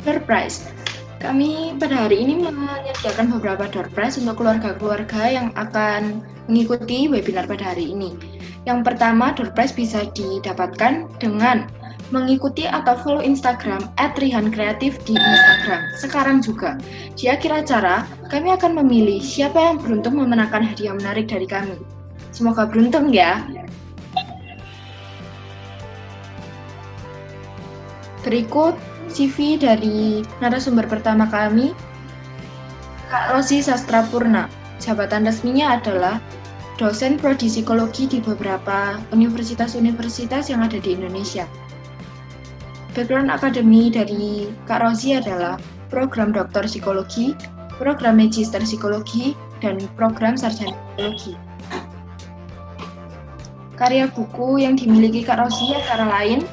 Door prize. Kami pada hari ini menyediakan beberapa door prize untuk keluarga-keluarga yang akan mengikuti webinar pada hari ini. Yang pertama, door prize bisa didapatkan dengan mengikuti atau follow Instagram @rihankreatif di Instagram. Sekarang juga, di akhir acara, kami akan memilih siapa yang beruntung memenangkan hadiah menarik dari kami. Semoga beruntung ya. Berikut CV dari narasumber pertama kami, Kak Rosi Sastrapurna. Jabatan resminya adalah dosen prodi psikologi di beberapa universitas-universitas yang ada di Indonesia. Background akademi dari Kak Rosi adalah program doktor psikologi, program magister psikologi, dan program sarjana psikologi. Karya buku yang dimiliki Kak Rosi antara lain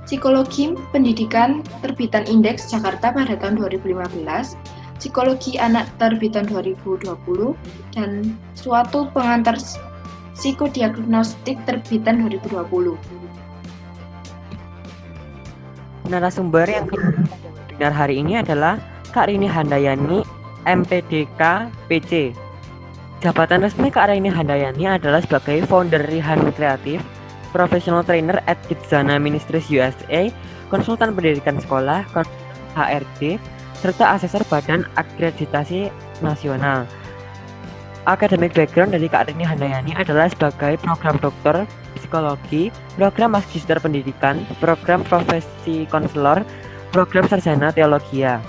Psikologi Pendidikan terbitan Indeks Jakarta pada tahun 2015, Psikologi Anak terbitan 2020, dan Suatu Pengantar Psikodiagnostik terbitan 2020. Narasumber yang webinar hari ini adalah Kak Rini Handayani, MPDK PC. Jabatan resmi Kak Rini Handayani adalah sebagai founder Rihan Kreatif, Professional Trainer at Kidzana Ministries USA, konsultan pendidikan sekolah, konsultan HRD, serta asesor Badan Akreditasi Nasional. Academic background dari Kak Rini Handayani adalah sebagai program doktor psikologi, program magister pendidikan, program profesi konselor, program sarjana teologia.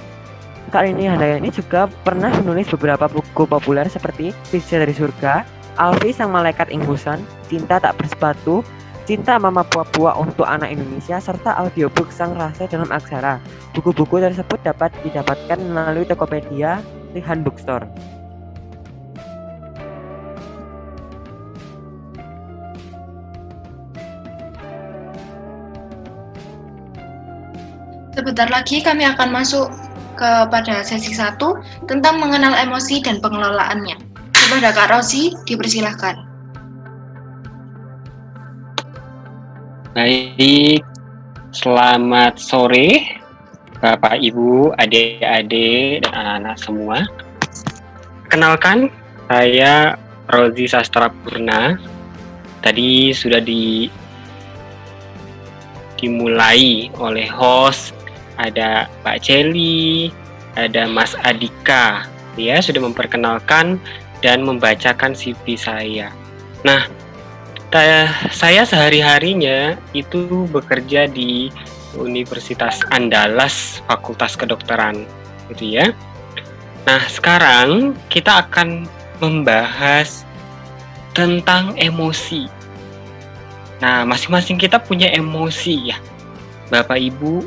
Kak Rini Handayani juga pernah menulis beberapa buku populer seperti Pizza dari Surga, Alfi Sang Malaikat Ingusan, Cinta Tak Bersepatu, Cinta Mama Papua untuk Anak Indonesia, serta audiobook Sang Rasa Dalam Aksara. Buku-buku tersebut dapat didapatkan melalui Tokopedia Rihan Bookstore. Sebentar lagi kami akan masuk kepada sesi 1 tentang mengenal emosi dan pengelolaannya. Kepada Kak Rosi, dipersilahkan. Baik, selamat sore Bapak, Ibu, adik-adik, dan anak-anak semua. Kenalkan, saya Rosi Sastrapurna. Tadi sudah dimulai oleh host, ada Pak Celi, ada Mas Adika. Ya, sudah memperkenalkan dan membacakan CV saya. Nah, saya sehari-harinya itu bekerja di Universitas Andalas, Fakultas Kedokteran, gitu ya. Nah, sekarang kita akan membahas tentang emosi. Nah, masing-masing kita punya emosi ya, Bapak, Ibu,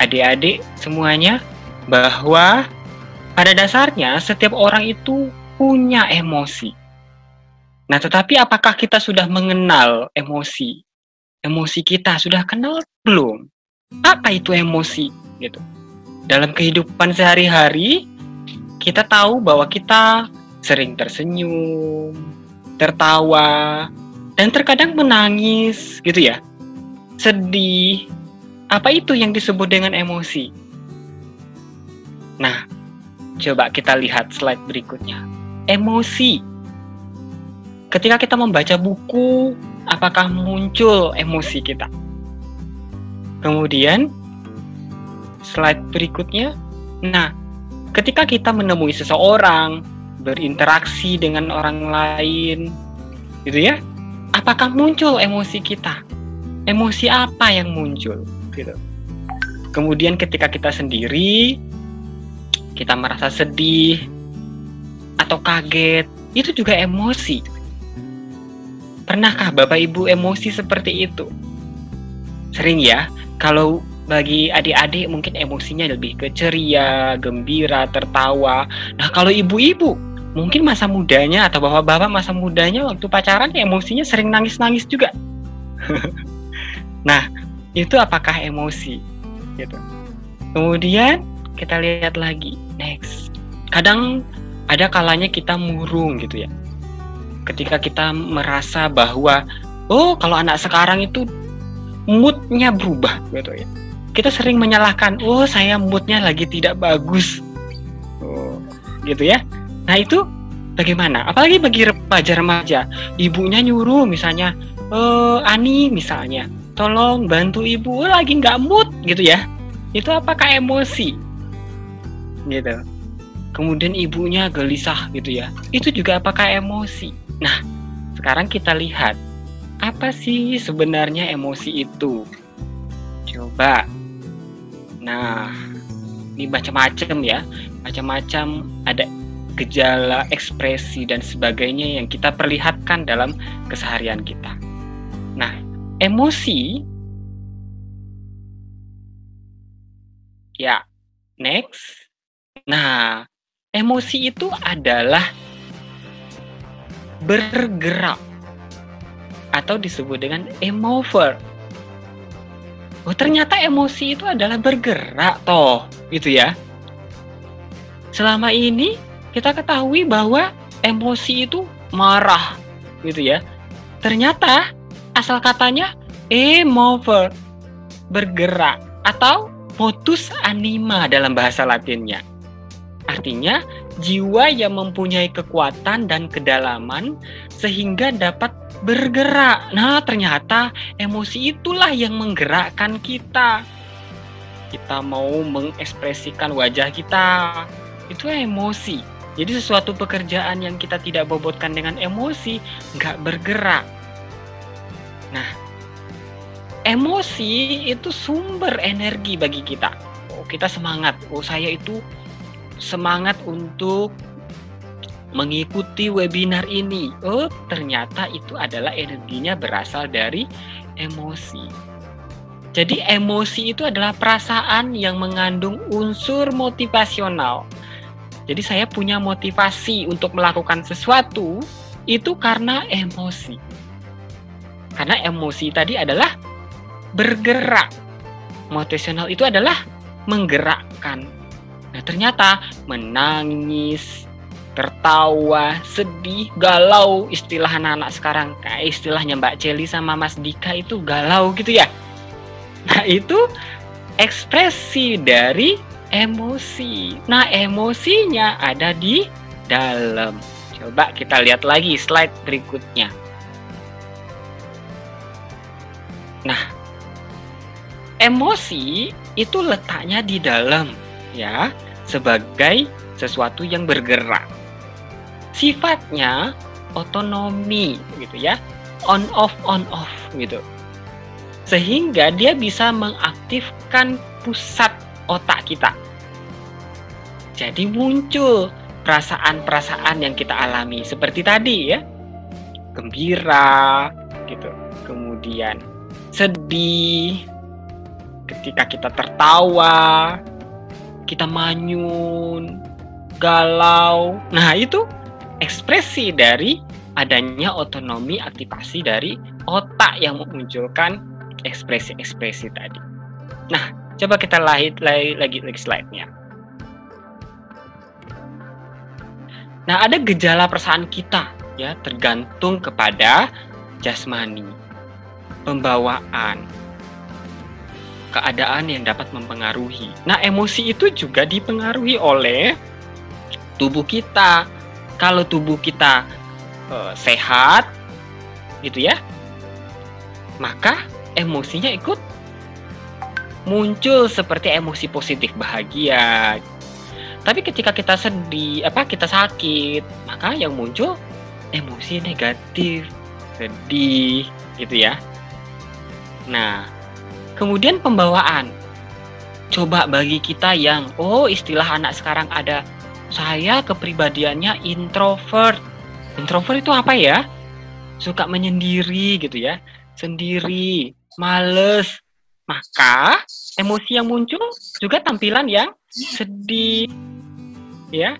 adik-adik semuanya, bahwa pada dasarnya setiap orang itu punya emosi. Nah, tetapi apakah kita sudah mengenal emosi? Emosi kita sudah kenal belum? Apa itu emosi? Gitu. Dalam kehidupan sehari-hari, kita tahu bahwa kita sering tersenyum, tertawa, dan terkadang menangis, gitu ya. Sedih. Apa itu yang disebut dengan emosi? Nah, coba kita lihat slide berikutnya. Emosi. Ketika kita membaca buku, apakah muncul emosi kita? Kemudian, slide berikutnya. Nah, ketika kita menemui seseorang, berinteraksi dengan orang lain, gitu ya, apakah muncul emosi kita? Emosi apa yang muncul? Gitu. Kemudian ketika kita sendiri, kita merasa sedih atau kaget, itu juga emosi. Pernahkah Bapak Ibu emosi seperti itu? Sering ya, kalau bagi adik-adik mungkin emosinya lebih ke ceria, gembira, tertawa. Nah, kalau ibu-ibu, mungkin masa mudanya atau bapak-bapak masa mudanya waktu pacaran emosinya sering nangis-nangis juga. Nah, itu apakah emosi? Gitu. Kemudian kita lihat lagi, next. Kadang ada kalanya kita murung gitu ya. Ketika kita merasa bahwa, oh kalau anak sekarang itu moodnya berubah gitu ya. kita sering menyalahkan, oh saya moodnya lagi tidak bagus, gitu ya. Nah itu bagaimana? Apalagi bagi remaja-remaja, ibunya nyuruh misalnya, Ani misalnya, tolong bantu ibu, lagi nggak mood gitu ya. Itu apakah emosi? Gitu. Kemudian ibunya gelisah gitu ya. Itu juga apakah emosi? Nah, sekarang kita lihat apa sih sebenarnya emosi itu? Coba. Nah, ini macam-macam ya. Macam-macam ada gejala, ekspresi dan sebagainya yang kita perlihatkan dalam keseharian kita. Nah, emosi ya, next. Nah, emosi itu adalah bergerak atau disebut dengan emover. Oh, ternyata emosi itu adalah bergerak toh, gitu ya. Selama ini kita ketahui bahwa emosi itu marah, gitu ya. Ternyata asal katanya emover, bergerak atau motus anima dalam bahasa Latinnya. Artinya jiwa yang mempunyai kekuatan dan kedalaman sehingga dapat bergerak. Nah, ternyata emosi itulah yang menggerakkan kita. Kita mau mengekspresikan wajah kita, itu emosi. Jadi sesuatu pekerjaan yang kita tidak bobotkan dengan emosi, nggak bergerak. Nah, emosi itu sumber energi bagi kita. Oh, kita semangat. Oh, saya itu semangat untuk mengikuti webinar ini. Oh, ternyata itu adalah energinya berasal dari emosi. Jadi emosi itu adalah perasaan yang mengandung unsur motivasional. Jadi saya punya motivasi untuk melakukan sesuatu itu karena emosi. Karena emosi tadi adalah bergerak. Motivasional itu adalah menggerakkan. Nah, ternyata menangis, tertawa, sedih, galau, istilah anak-anak sekarang, kayak istilahnya Mbak Celi sama Mas Dika itu galau gitu ya. Nah, itu ekspresi dari emosi. Nah, emosinya ada di dalam. Coba kita lihat lagi slide berikutnya. Nah, emosi itu letaknya di dalam ya, sebagai sesuatu yang bergerak. Sifatnya otonomi gitu ya, on off gitu. Sehingga dia bisa mengaktifkan pusat otak kita. Jadi muncul perasaan-perasaan yang kita alami seperti tadi ya. Gembira gitu. Kemudian sedih ketika kita tertawa, kita manyun, galau. Nah, itu ekspresi dari adanya otonomi aktivasi dari otak yang memunculkan ekspresi-ekspresi tadi. Nah, coba kita lihat lagi slide-nya. Nah, ada gejala perasaan kita ya, tergantung kepada jasmani, pembawaan, keadaan yang dapat mempengaruhi. Nah, emosi itu juga dipengaruhi oleh tubuh kita. Kalau tubuh kita sehat, gitu ya, maka emosinya ikut muncul seperti emosi positif, bahagia. Tapi ketika kita sedih, kita sakit, maka yang muncul emosi negatif, sedih, gitu ya. Nah, kemudian pembawaan. Coba bagi kita yang, istilah anak sekarang ada, saya kepribadiannya introvert. Introvert itu apa ya? Suka menyendiri gitu ya. Sendiri, males. Maka emosi yang muncul juga tampilan yang sedih, ya,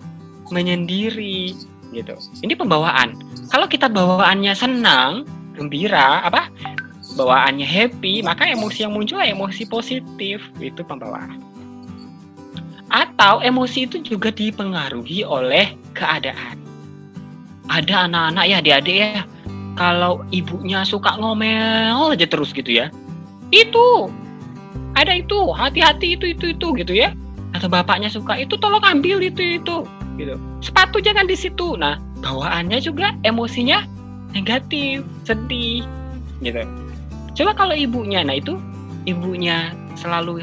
menyendiri gitu. Ini pembawaan. Kalau kita bawaannya senang, gembira, bawaannya happy, maka emosi yang muncul emosi positif, itu pembawaan. Atau emosi itu juga dipengaruhi oleh keadaan. Ada anak-anak ya, adik-adik ya, kalau ibunya suka ngomel aja terus gitu ya, itu ada itu, hati-hati itu gitu ya. Atau bapaknya suka itu, tolong ambil itu gitu. Sepatu jangan di situ. Nah, bawaannya juga emosinya negatif, sedih gitu. Coba kalau ibunya, nah itu ibunya selalu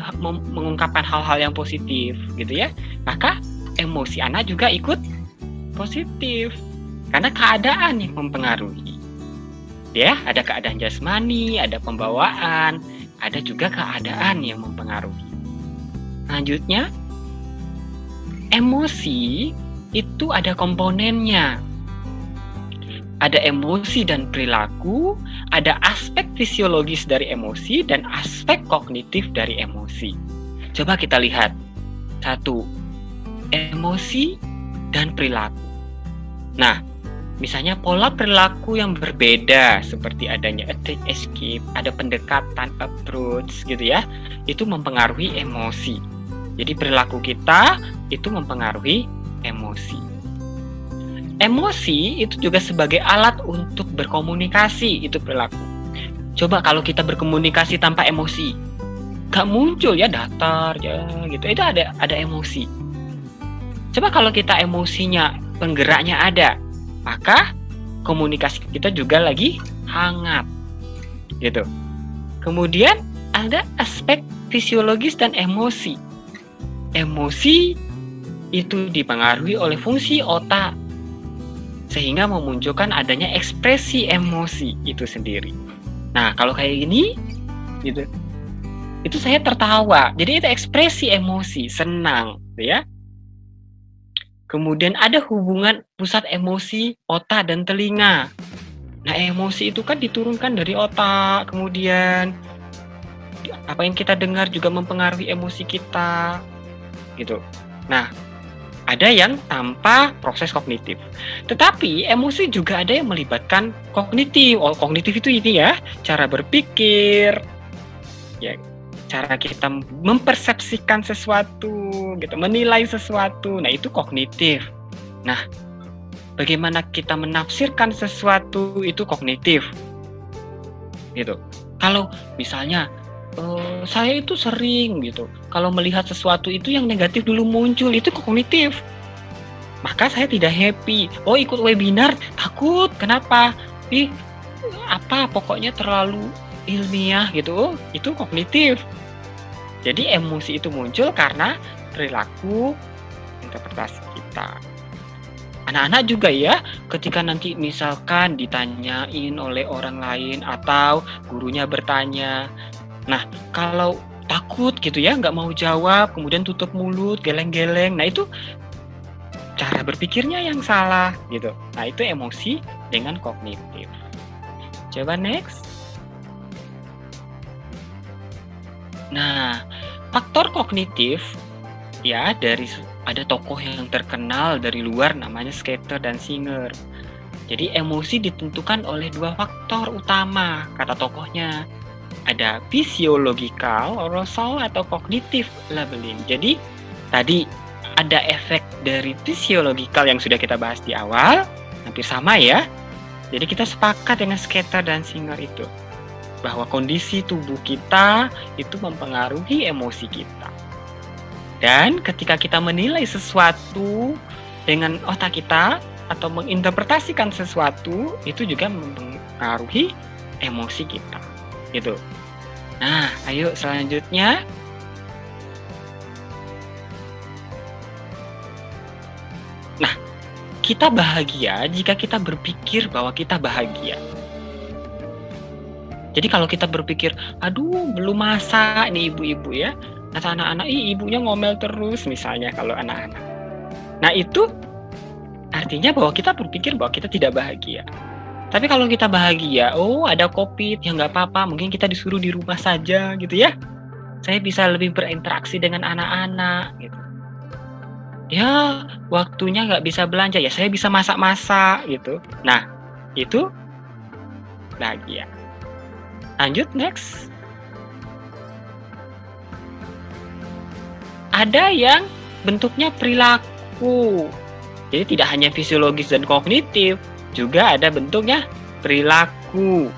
mengungkapkan hal-hal yang positif gitu ya, maka emosi anak juga ikut positif karena keadaan yang mempengaruhi. Ya, ada keadaan jasmani, ada pembawaan, ada juga keadaan yang mempengaruhi. Selanjutnya, emosi itu ada komponennya. Ada emosi dan perilaku, ada aspek fisiologis dari emosi dan aspek kognitif dari emosi. Coba kita lihat. 1. Emosi dan perilaku. Nah, misalnya pola perilaku yang berbeda seperti adanya attack escape, ada pendekatan approach gitu ya, itu mempengaruhi emosi. Jadi perilaku kita itu mempengaruhi emosi. Emosi itu juga sebagai alat untuk berkomunikasi, itu perilaku. Coba kalau kita berkomunikasi tanpa emosi, gak muncul ya, datar ya gitu, itu ada emosi. Coba kalau kita emosinya, penggeraknya ada, maka komunikasi kita juga lagi hangat gitu. Kemudian ada aspek fisiologis dan emosi. Emosi itu dipengaruhi oleh fungsi otak sehingga memunculkan adanya ekspresi emosi itu sendiri. Nah, kalau kayak gini gitu, itu saya tertawa. Jadi itu ekspresi emosi, senang ya. Kemudian ada hubungan pusat emosi otak dan telinga. Nah, emosi itu kan diturunkan dari otak, kemudian apa yang kita dengar juga mempengaruhi emosi kita gitu. Nah, ada yang tanpa proses kognitif. Tetapi emosi juga ada yang melibatkan kognitif. Oh, kognitif itu ini ya, cara berpikir, ya, cara kita mempersepsikan sesuatu, gitu, menilai sesuatu. Nah, itu kognitif. Nah, bagaimana kita menafsirkan sesuatu itu kognitif. Gitu. Kalau misalnya saya itu sering gitu, kalau melihat sesuatu itu yang negatif dulu muncul, itu kognitif. Maka saya tidak happy. Oh, ikut webinar takut. Kenapa? Pokoknya terlalu ilmiah gitu. Itu kognitif. Jadi emosi itu muncul karena perilaku interpretasi kita. Anak-anak juga ya, ketika nanti misalkan ditanyain oleh orang lain atau gurunya bertanya, nah, kalau takut gitu ya, nggak mau jawab, kemudian tutup mulut, geleng-geleng. Nah, itu cara berpikirnya yang salah gitu. Nah, itu emosi dengan kognitif. Coba next. Nah, faktor kognitif ya ada tokoh yang terkenal dari luar namanya Schaefer dan Singer. Jadi emosi ditentukan oleh 2 faktor utama, kata tokohnya. Ada physiological, arousal, atau cognitive labeling. Jadi tadi ada efek dari physiological yang sudah kita bahas di awal, hampir sama ya. Jadi kita sepakat dengan Schaefer dan Singer itu, bahwa kondisi tubuh kita itu mempengaruhi emosi kita. Dan ketika kita menilai sesuatu dengan otak kita atau menginterpretasikan sesuatu, itu juga mempengaruhi emosi kita. Gitu. Nah, ayo selanjutnya. Nah, kita bahagia jika kita berpikir bahwa kita bahagia. Jadi kalau kita berpikir, aduh belum masak nih ibu-ibu ya, kata anak-anak, ibunya ngomel terus misalnya kalau anak-anak. Nah, itu artinya bahwa kita berpikir bahwa kita tidak bahagia. Tapi kalau kita bahagia, oh ada COVID, ya nggak apa-apa, mungkin kita disuruh di rumah saja gitu ya. Saya bisa lebih berinteraksi dengan anak-anak gitu. Ya waktunya nggak bisa belanja, ya saya bisa masak-masak gitu. Nah itu bahagia. Lanjut next. Ada yang bentuknya perilaku. Jadi tidak hanya fisiologis dan kognitif, juga ada bentuknya perilaku.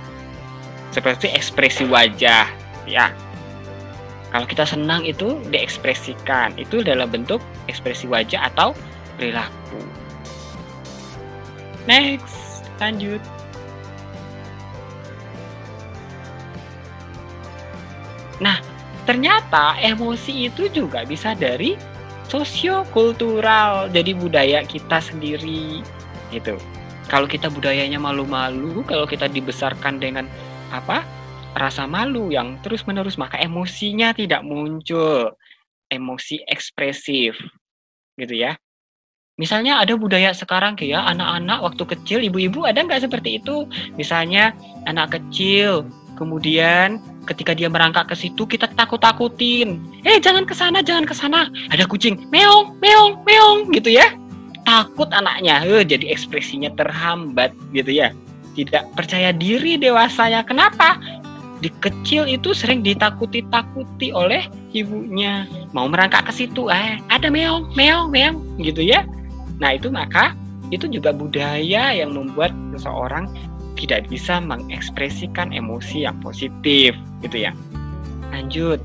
Seperti ekspresi wajah, ya. Kalau kita senang itu diekspresikan, itu dalam bentuk ekspresi wajah atau perilaku. Next, lanjut. Nah, ternyata emosi itu juga bisa dari sosiokultural, jadi budaya kita sendiri gitu. Kalau kita budayanya malu-malu, kalau kita dibesarkan dengan rasa malu yang terus-menerus, maka emosinya tidak muncul, emosi ekspresif gitu ya. Misalnya ada budaya sekarang kayak anak-anak waktu kecil, ibu-ibu ada nggak seperti itu? Misalnya anak kecil, kemudian ketika dia merangkak ke situ kita takut-takutin. Jangan ke sana, ada kucing, meong, meong, meong gitu ya. Takut anaknya, jadi ekspresinya terhambat gitu ya. Tidak percaya diri dewasanya. Kenapa? Di kecil itu sering ditakuti-takuti oleh ibunya. Mau merangkak ke situ, ada meong, meong, meong gitu ya. Nah, maka itu juga budaya yang membuat seseorang tidak bisa mengekspresikan emosi yang positif gitu ya. Lanjut.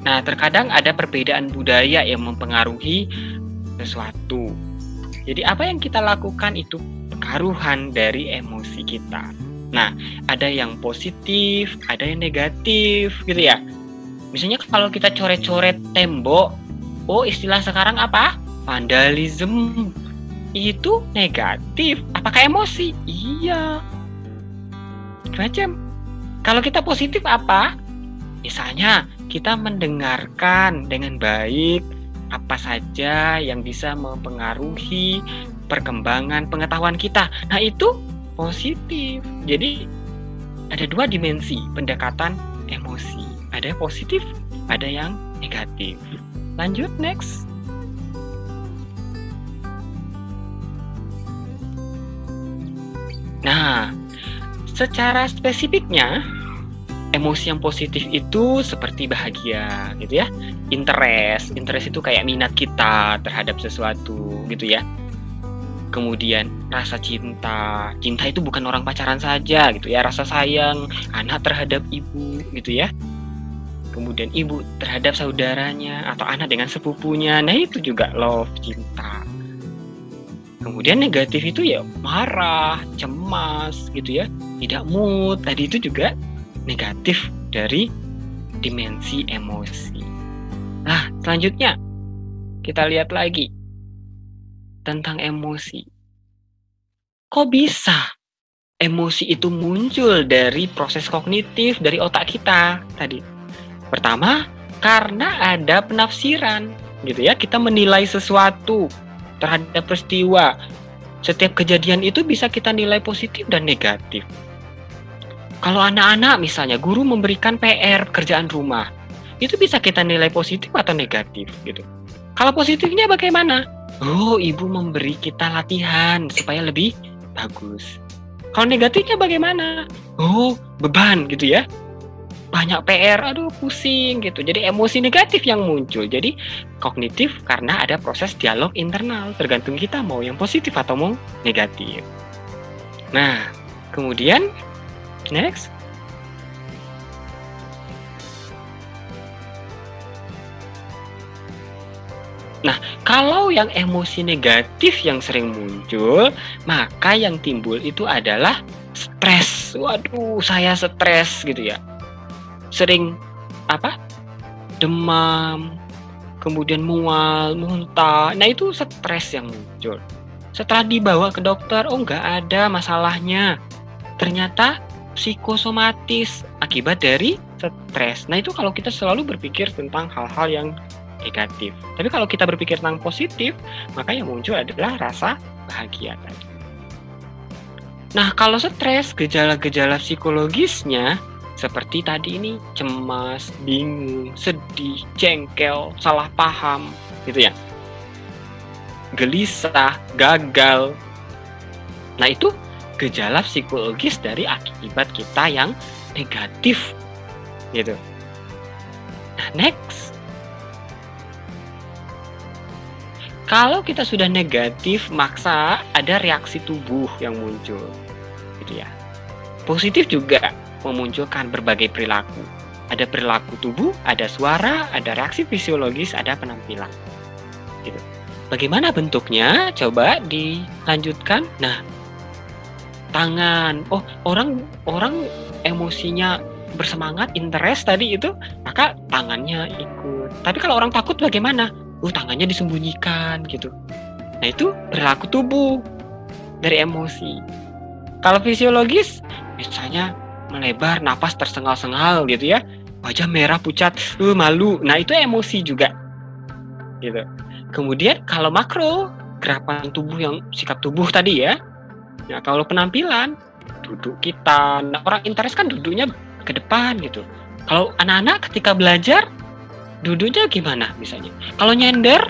Nah, terkadang ada perbedaan budaya yang mempengaruhi sesuatu. Jadi apa yang kita lakukan itu pengaruhan dari emosi kita. Nah, ada yang positif, ada yang negatif gitu ya. Misalnya kalau kita coret-coret tembok, istilah sekarang apa? Vandalisme. Itu negatif. Apakah emosi? Iya. Macam. Kalau kita positif apa? Misalnya kita mendengarkan dengan baik apa saja yang bisa mempengaruhi perkembangan pengetahuan kita. Nah, itu positif. Jadi ada dua dimensi pendekatan emosi. Ada yang positif, ada yang negatif. Lanjut, next. Nah, secara spesifiknya emosi yang positif itu seperti bahagia gitu ya. Interest itu kayak minat kita terhadap sesuatu gitu ya. Kemudian rasa cinta itu bukan orang pacaran saja gitu ya. Rasa sayang anak terhadap ibu gitu ya. Kemudian ibu terhadap saudaranya atau anak dengan sepupunya. Nah, itu juga love, cinta. Kemudian negatif itu ya marah, cemas gitu ya, tidak mood. Tadi itu juga negatif dari dimensi emosi. Nah, selanjutnya kita lihat lagi tentang emosi. Kok bisa emosi itu muncul dari proses kognitif dari otak kita tadi? Pertama, karena ada penafsiran gitu ya. Kita menilai sesuatu terhadap peristiwa. Setiap kejadian itu bisa kita nilai positif dan negatif. Kalau anak-anak misalnya guru memberikan PR pekerjaan rumah, itu bisa kita nilai positif atau negatif gitu. Kalau positifnya bagaimana? Ibu memberi kita latihan supaya lebih bagus. Kalau negatifnya bagaimana? Beban gitu ya. Banyak PR, pusing gitu. Jadi emosi negatif yang muncul. Jadi kognitif karena ada proses dialog internal. Tergantung kita mau yang positif atau mau negatif. Nah, kemudian next. Nah, kalau yang emosi negatif yang sering muncul, maka yang timbul itu adalah stres. Waduh, saya stres gitu ya. Sering demam, kemudian mual, muntah. Nah, itu stres yang muncul. Setelah dibawa ke dokter, nggak ada masalahnya. Ternyata psikosomatis akibat dari stres. Nah, itu kalau kita selalu berpikir tentang hal-hal yang negatif. Tapi kalau kita berpikir tentang positif, maka yang muncul adalah rasa bahagia tadi. Nah, kalau stres, gejala-gejala psikologisnya seperti tadi ini, cemas, bingung, sedih, jengkel, salah paham, gitu ya. Gelisah, gagal. Nah, itu gejala psikologis dari akibat kita yang negatif, gitu. Nah, next. Kalau kita sudah negatif, maka ada reaksi tubuh yang muncul, gitu ya. Positif juga memunculkan berbagai perilaku. Ada perilaku tubuh, ada suara, ada reaksi fisiologis, ada penampilan. Gitu. Bagaimana bentuknya? Coba dilanjutkan. Nah, tangan. Oh, orang emosinya bersemangat, interest tadi itu, maka tangannya ikut. Tapi kalau orang takut bagaimana? Tangannya disembunyikan gitu. Nah, itu perilaku tubuh dari emosi. Kalau fisiologis, misalnya melebar, napas tersengal-sengal gitu ya, wajah merah pucat, malu. Nah, itu emosi juga. Gitu. Kemudian kalau makro, gerakan tubuh yang sikap tubuh tadi ya. Nah, kalau penampilan, duduk kita. Nah, orang interest kan duduknya ke depan gitu. Kalau anak-anak ketika belajar, duduknya gimana misalnya? Kalau nyender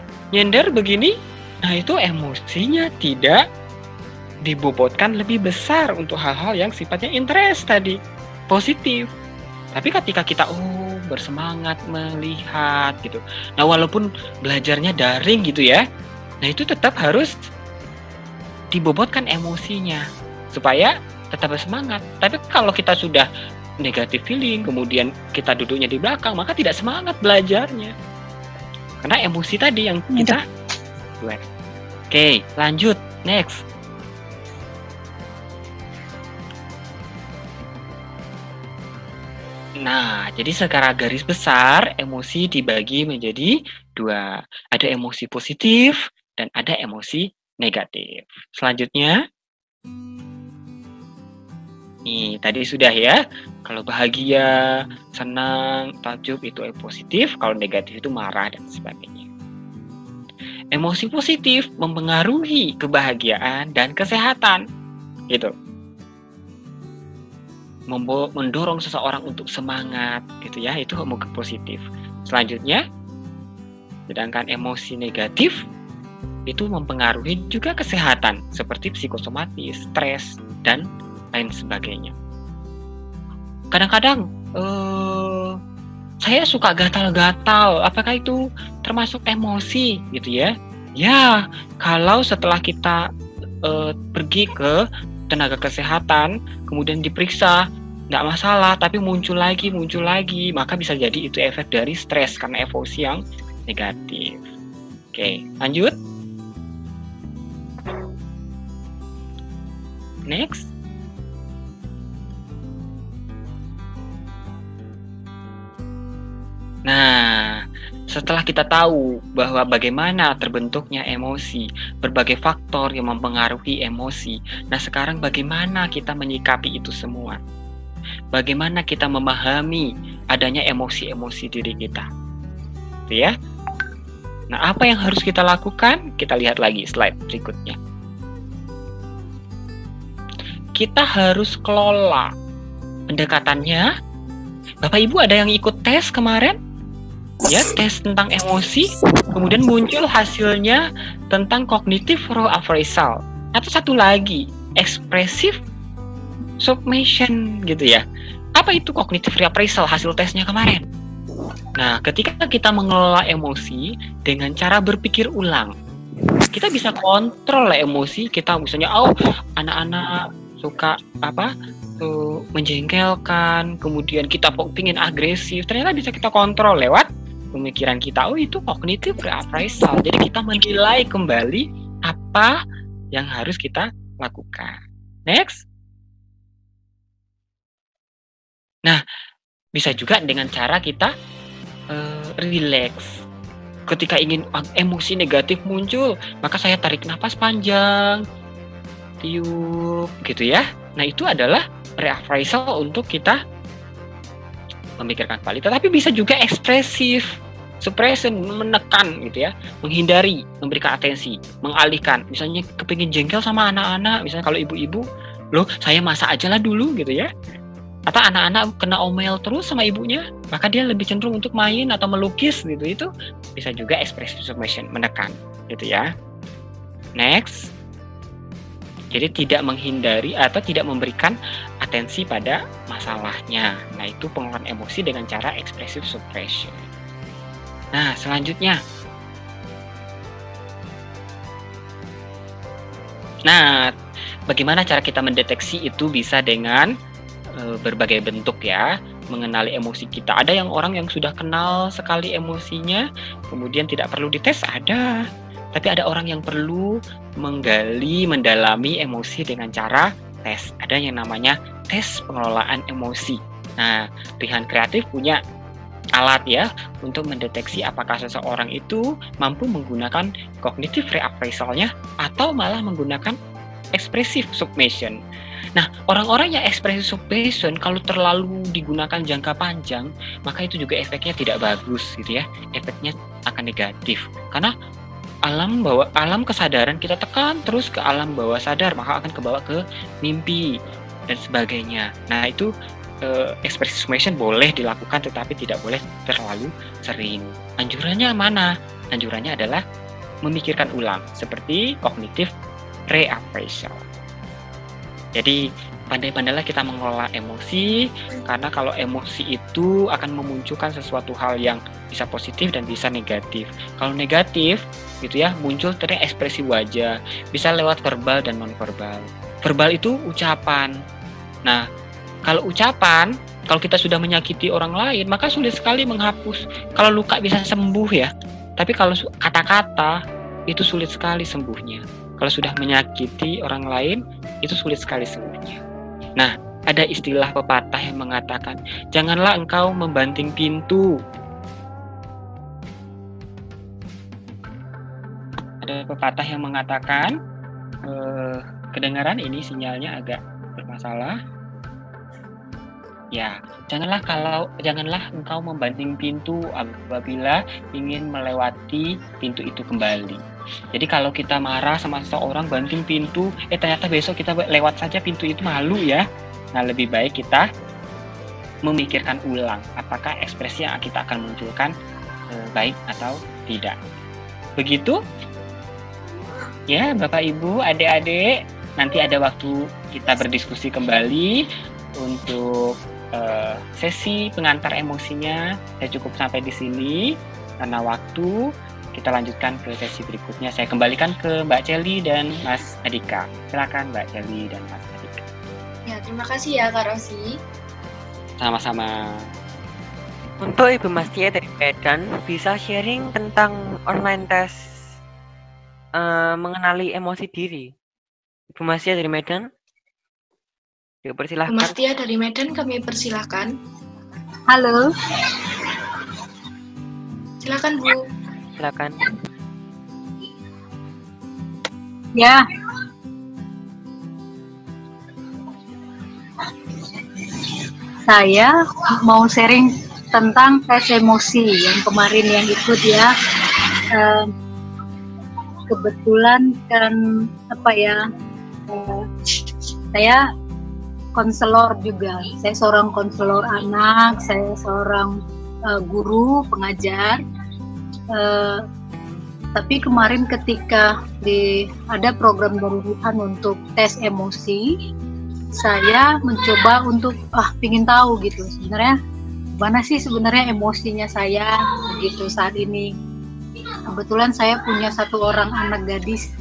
begini, nah itu emosinya tidak dibobotkan lebih besar untuk hal-hal yang sifatnya interest tadi, positif. Tapi ketika kita bersemangat melihat gitu. Nah, walaupun belajarnya daring gitu ya, nah itu tetap harus dibobotkan emosinya supaya tetap bersemangat. Tapi kalau kita sudah negatif feeling, kemudian kita duduknya di belakang, maka tidak semangat belajarnya. Karena emosi tadi yang kita buat. Oke, lanjut. Next. Nah, jadi secara garis besar, emosi dibagi menjadi 2. Ada emosi positif dan ada emosi negatif. Selanjutnya, nih tadi sudah ya, kalau bahagia, senang, takjub itu positif, kalau negatif itu marah dan sebagainya. Emosi positif mempengaruhi kebahagiaan dan kesehatan, gitu. Mendorong seseorang untuk semangat, gitu ya, itu emosi positif. Selanjutnya, sedangkan emosi negatif itu mempengaruhi juga kesehatan seperti psikosomatis, stres dan lain sebagainya. Kadang-kadang saya suka gatal-gatal, apakah itu termasuk emosi gitu ya? Ya, kalau setelah kita pergi ke tenaga kesehatan, kemudian diperiksa, nggak masalah, tapi muncul lagi, maka bisa jadi itu efek dari stres karena emosi yang negatif. Oke, lanjut. Next. Nah, setelah kita tahu bahwa bagaimana terbentuknya emosi, berbagai faktor yang mempengaruhi emosi, nah sekarang bagaimana kita menyikapi itu semua? Bagaimana kita memahami adanya emosi-emosi diri kita? Gitu ya. Nah, apa yang harus kita lakukan? Kita lihat lagi slide berikutnya. Kita harus kelola pendekatannya. Bapak Ibu ada yang ikut tes kemarin? Ya, tes tentang emosi, kemudian muncul hasilnya tentang cognitive reappraisal. Atau satu lagi, expressive submission gitu ya. Apa itu cognitive reappraisal hasil tesnya kemarin? Nah, ketika kita mengelola emosi dengan cara berpikir ulang, kita bisa kontrol emosi kita. Misalnya, anak-anak suka menjengkelkan, kemudian kita pingin agresif, ternyata bisa kita kontrol lewat pemikiran kita. Itu cognitive reappraisal. Jadi kita menilai kembali apa yang harus kita lakukan. Next. Nah, bisa juga dengan cara kita relax. Ketika ingin emosi negatif muncul, maka saya tarik nafas panjang, tiup, gitu ya. Nah, itu adalah reappraisal untuk kita memikirkan kembali. Tetapi bisa juga ekspresif, suppression, menekan gitu ya, menghindari, memberikan atensi, mengalihkan. Misalnya kepingin jengkel sama anak-anak, misalnya kalau ibu-ibu, saya masak aja lah dulu gitu ya. Atau anak-anak kena omel terus sama ibunya, maka dia lebih cenderung untuk main atau melukis gitu. Itu bisa juga expressive submission, menekan gitu ya. Next. Jadi tidak menghindari atau tidak memberikan atensi pada masalahnya. Nah, itu pengelolaan emosi dengan cara expressive suppression. Nah, selanjutnya. Nah, bagaimana cara kita mendeteksi itu? Bisa dengan berbagai bentuk ya. mengenali emosi kita. Ada yang orang yang sudah kenal sekali emosinya, kemudian tidak perlu dites, ada. Tapi ada orang yang perlu menggali, mendalami emosi dengan cara tes. Ada yang namanya tes pengelolaan emosi. Nah, pilihan kreatif punya alat ya untuk mendeteksi apakah seseorang itu mampu menggunakan cognitive reappraisalnya atau malah menggunakan expressive submission. Nah, orang-orang yang expressive submission kalau terlalu digunakan jangka panjang, maka itu juga efeknya tidak bagus gitu ya. Efeknya akan negatif. Karena alam kesadaran kita tekan terus ke alam bawah sadar, maka akan kebawa ke mimpi dan sebagainya. Nah, itu expressive submission boleh dilakukan tetapi tidak boleh terlalu sering. Anjurannya mana? Anjurannya adalah memikirkan ulang seperti cognitive reappraisal. Jadi pandai-pandailah kita mengelola emosi, karena kalau emosi itu akan memunculkan sesuatu hal yang bisa positif dan bisa negatif. Kalau negatif gitu ya, muncul ternyata ekspresi wajah, bisa lewat verbal dan non-verbal. Verbal itu ucapan. Nah, kalau ucapan, kalau kita sudah menyakiti orang lain, maka sulit sekali menghapus. Kalau luka bisa sembuh ya, tapi kalau kata-kata itu sulit sekali sembuhnya. Kalau sudah menyakiti orang lain, itu sulit sekali sembuhnya. Nah, ada istilah pepatah yang mengatakan, janganlah engkau membanting pintu. Ada pepatah yang mengatakan, kedengaran ini sinyalnya agak bermasalah. Ya, janganlah engkau membanting pintu apabila ingin melewati pintu itu kembali. Jadi kalau kita marah sama seseorang, banting pintu, ternyata besok kita lewat saja pintu itu, malu ya. Nah, lebih baik kita memikirkan ulang apakah ekspresi yang kita akan munculkan baik atau tidak. Begitu? Ya, Bapak Ibu, adik-adik, nanti ada waktu kita berdiskusi kembali untuk sesi pengantar emosinya. Saya cukup sampai di sini karena waktu. Kita lanjutkan ke sesi berikutnya. Saya kembalikan ke Mbak Celi dan Mas Adika. Silakan Mbak Celi dan Mas Adika. Ya, terima kasih ya Kak Rosi. Sama-sama. Untuk Ibu Mastia dari Medan, bisa sharing tentang online test mengenali emosi diri. Ibu Mastia dari Medan, dipersilahkan. Bu Mastia dari Medan, kami persilahkan. Halo. Silakan Bu. Silakan. Ya. Saya mau sharing tentang tes emosi yang kemarin yang ikut ya. Kebetulan kan saya konselor juga. Saya seorang konselor anak, saya seorang guru pengajar. Tapi kemarin ketika ada program dari Wuhan untuk tes emosi, saya mencoba untuk pingin tahu gitu sebenarnya mana sih sebenarnya emosinya saya gitu saat ini. Kebetulan saya punya satu orang anak gadis,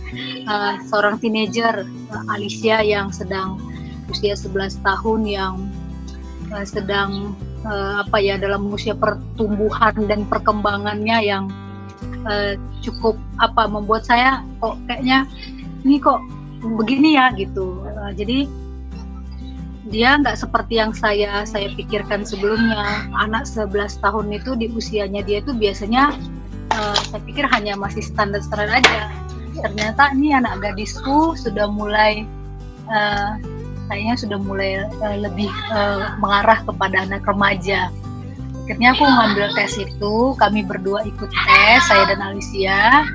seorang teenager, Alicia, yang sedang usia 11 tahun, yang sedang dalam usia pertumbuhan dan perkembangannya yang cukup membuat saya kok kayaknya ini kok begini ya gitu. Jadi dia nggak seperti yang saya pikirkan sebelumnya. Anak 11 tahun itu di usianya dia itu biasanya saya pikir hanya masih standar-standar aja. Ternyata ini anak gadisku sudah mulai kayaknya sudah mulai lebih mengarah kepada anak remaja. Akhirnya aku ngambil tes itu, kami berdua ikut tes, saya dan Alicia.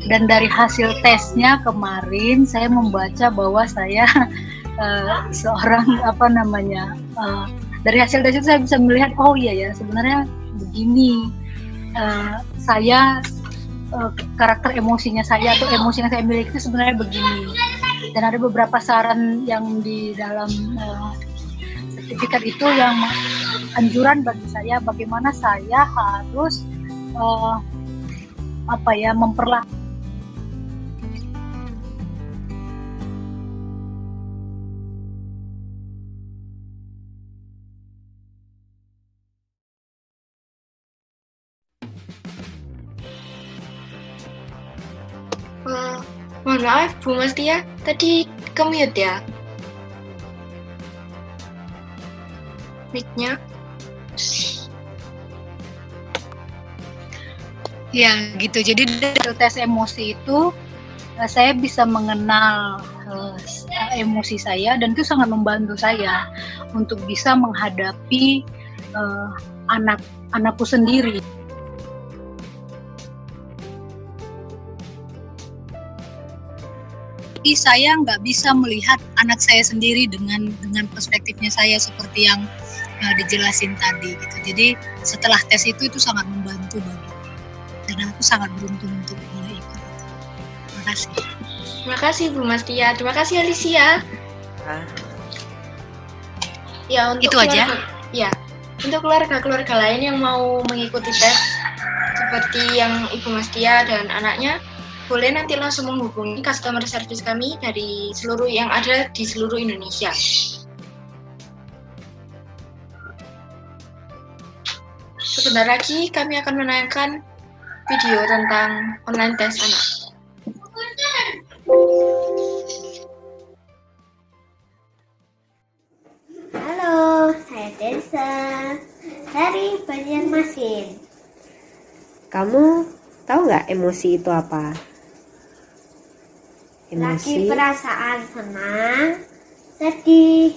Dan dari hasil tesnya kemarin saya membaca bahwa saya seorang dari hasil tes itu saya bisa melihat, oh iya ya sebenarnya begini. Saya karakter emosinya saya atau emosi yang saya miliki itu sebenarnya begini. Dan ada beberapa saran yang di dalam sertifikat itu yang anjuran bagi saya bagaimana saya harus memperlakukan Mohon maaf, Bu Mastia, tadi ke-mute ya? Mic-nya. Ya gitu. Jadi dari tes emosi itu saya bisa mengenal emosi saya, dan itu sangat membantu saya untuk bisa menghadapi anakku sendiri. Jadi saya nggak bisa melihat anak saya sendiri dengan perspektifnya saya seperti yang dijelasin tadi gitu. Jadi setelah tes itu sangat membantu bagi, dan aku sangat beruntung untuk boleh ikut. Terima kasih. Terima kasih Bu Mastia. Terima kasih Alicia. Ya, untuk itu aja. Ya, untuk keluarga-keluarga lain yang mau mengikuti tes seperti yang Ibu Mastia dan anaknya, boleh nanti langsung menghubungi customer service kami dari yang ada di seluruh Indonesia. Sebentar lagi kami akan menayangkan video tentang online tes anak. Halo, saya Densa dari Banjarmasin. Kamu tahu nggak emosi itu apa? Lagi perasaan senang, sedih,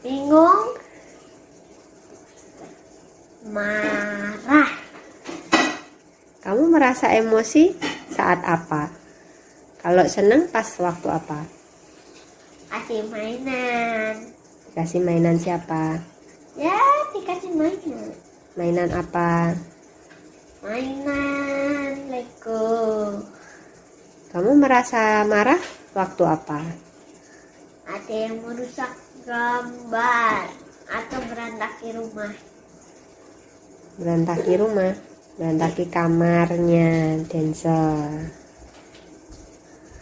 bingung, marah. Kamu merasa emosi saat apa? Kalau senang pas waktu apa? Kasih mainan. Kasih mainan siapa? Ya, dikasih mainan. Mainan apa? Mainan Lego. Kamu merasa marah waktu apa? Ada yang merusak gambar atau berantaki rumah. Berantaki rumah, berantaki kamarnya Denzel.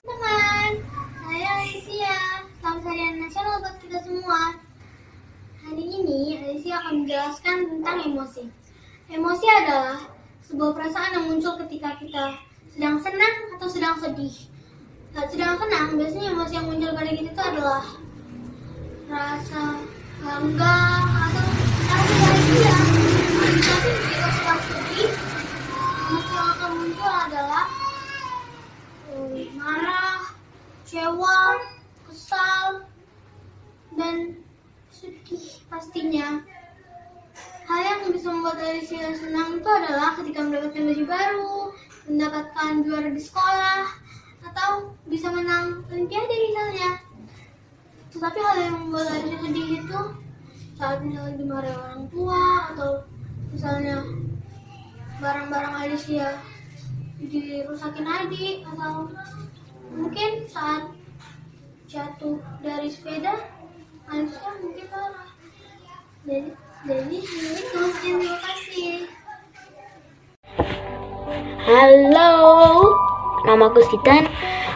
Teman, saya Alicia. Selamat Hari Anak Nasional buat kita semua. Hari ini Alicia akan menjelaskan tentang emosi. Emosi adalah sebuah perasaan yang muncul ketika kita sedang senang atau sedang sedih. Saat sedang senang, biasanya emosi yang muncul pada kita itu adalah rasa bangga atau rasa bahagia. Tapi ketika sedang sedih, emosi yang akan muncul adalah marah, kecewa, kesal, dan sedih pastinya. Hal yang bisa membuat Alicia senang itu adalah ketika mendapatkan baju baru, mendapatkan juara di sekolah, atau bisa menang olimpiade misalnya. Tetapi hal yang membuat Alicia sedih itu saat misalnya dimarahi orang tua, atau misalnya barang-barang Alicia dirusakin adik, atau mungkin saat jatuh dari sepeda, Alicia mungkin marah. Jadi itu, terima kasih. Halo, namaku Sitan,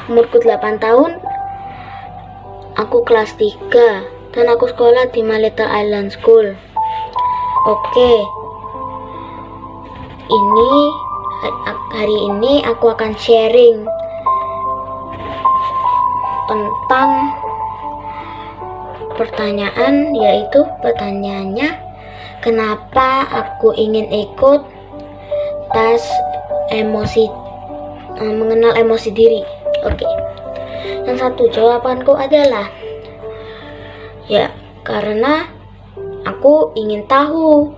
umurku 8 tahun. Aku kelas 3 dan aku sekolah di My Little Island School. Oke. Hari ini aku akan sharing tentang pertanyaan, yaitu pertanyaannya, kenapa aku ingin ikut tes emosi, mengenal emosi diri. Oke. Yang satu jawabanku adalah ya karena aku ingin tahu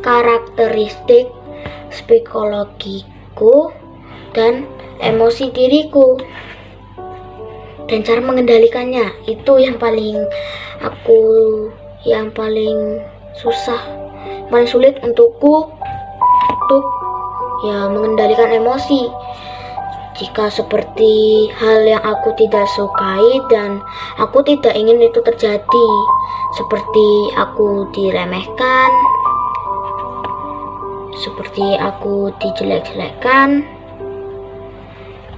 karakteristik psikologiku dan emosi diriku dan cara mengendalikannya. Itu yang paling susah, paling sulit untukku untuk ya mengendalikan emosi. Jika seperti hal yang aku tidak sukai dan aku tidak ingin itu terjadi, seperti aku diremehkan, seperti aku dijelek-jelekkan,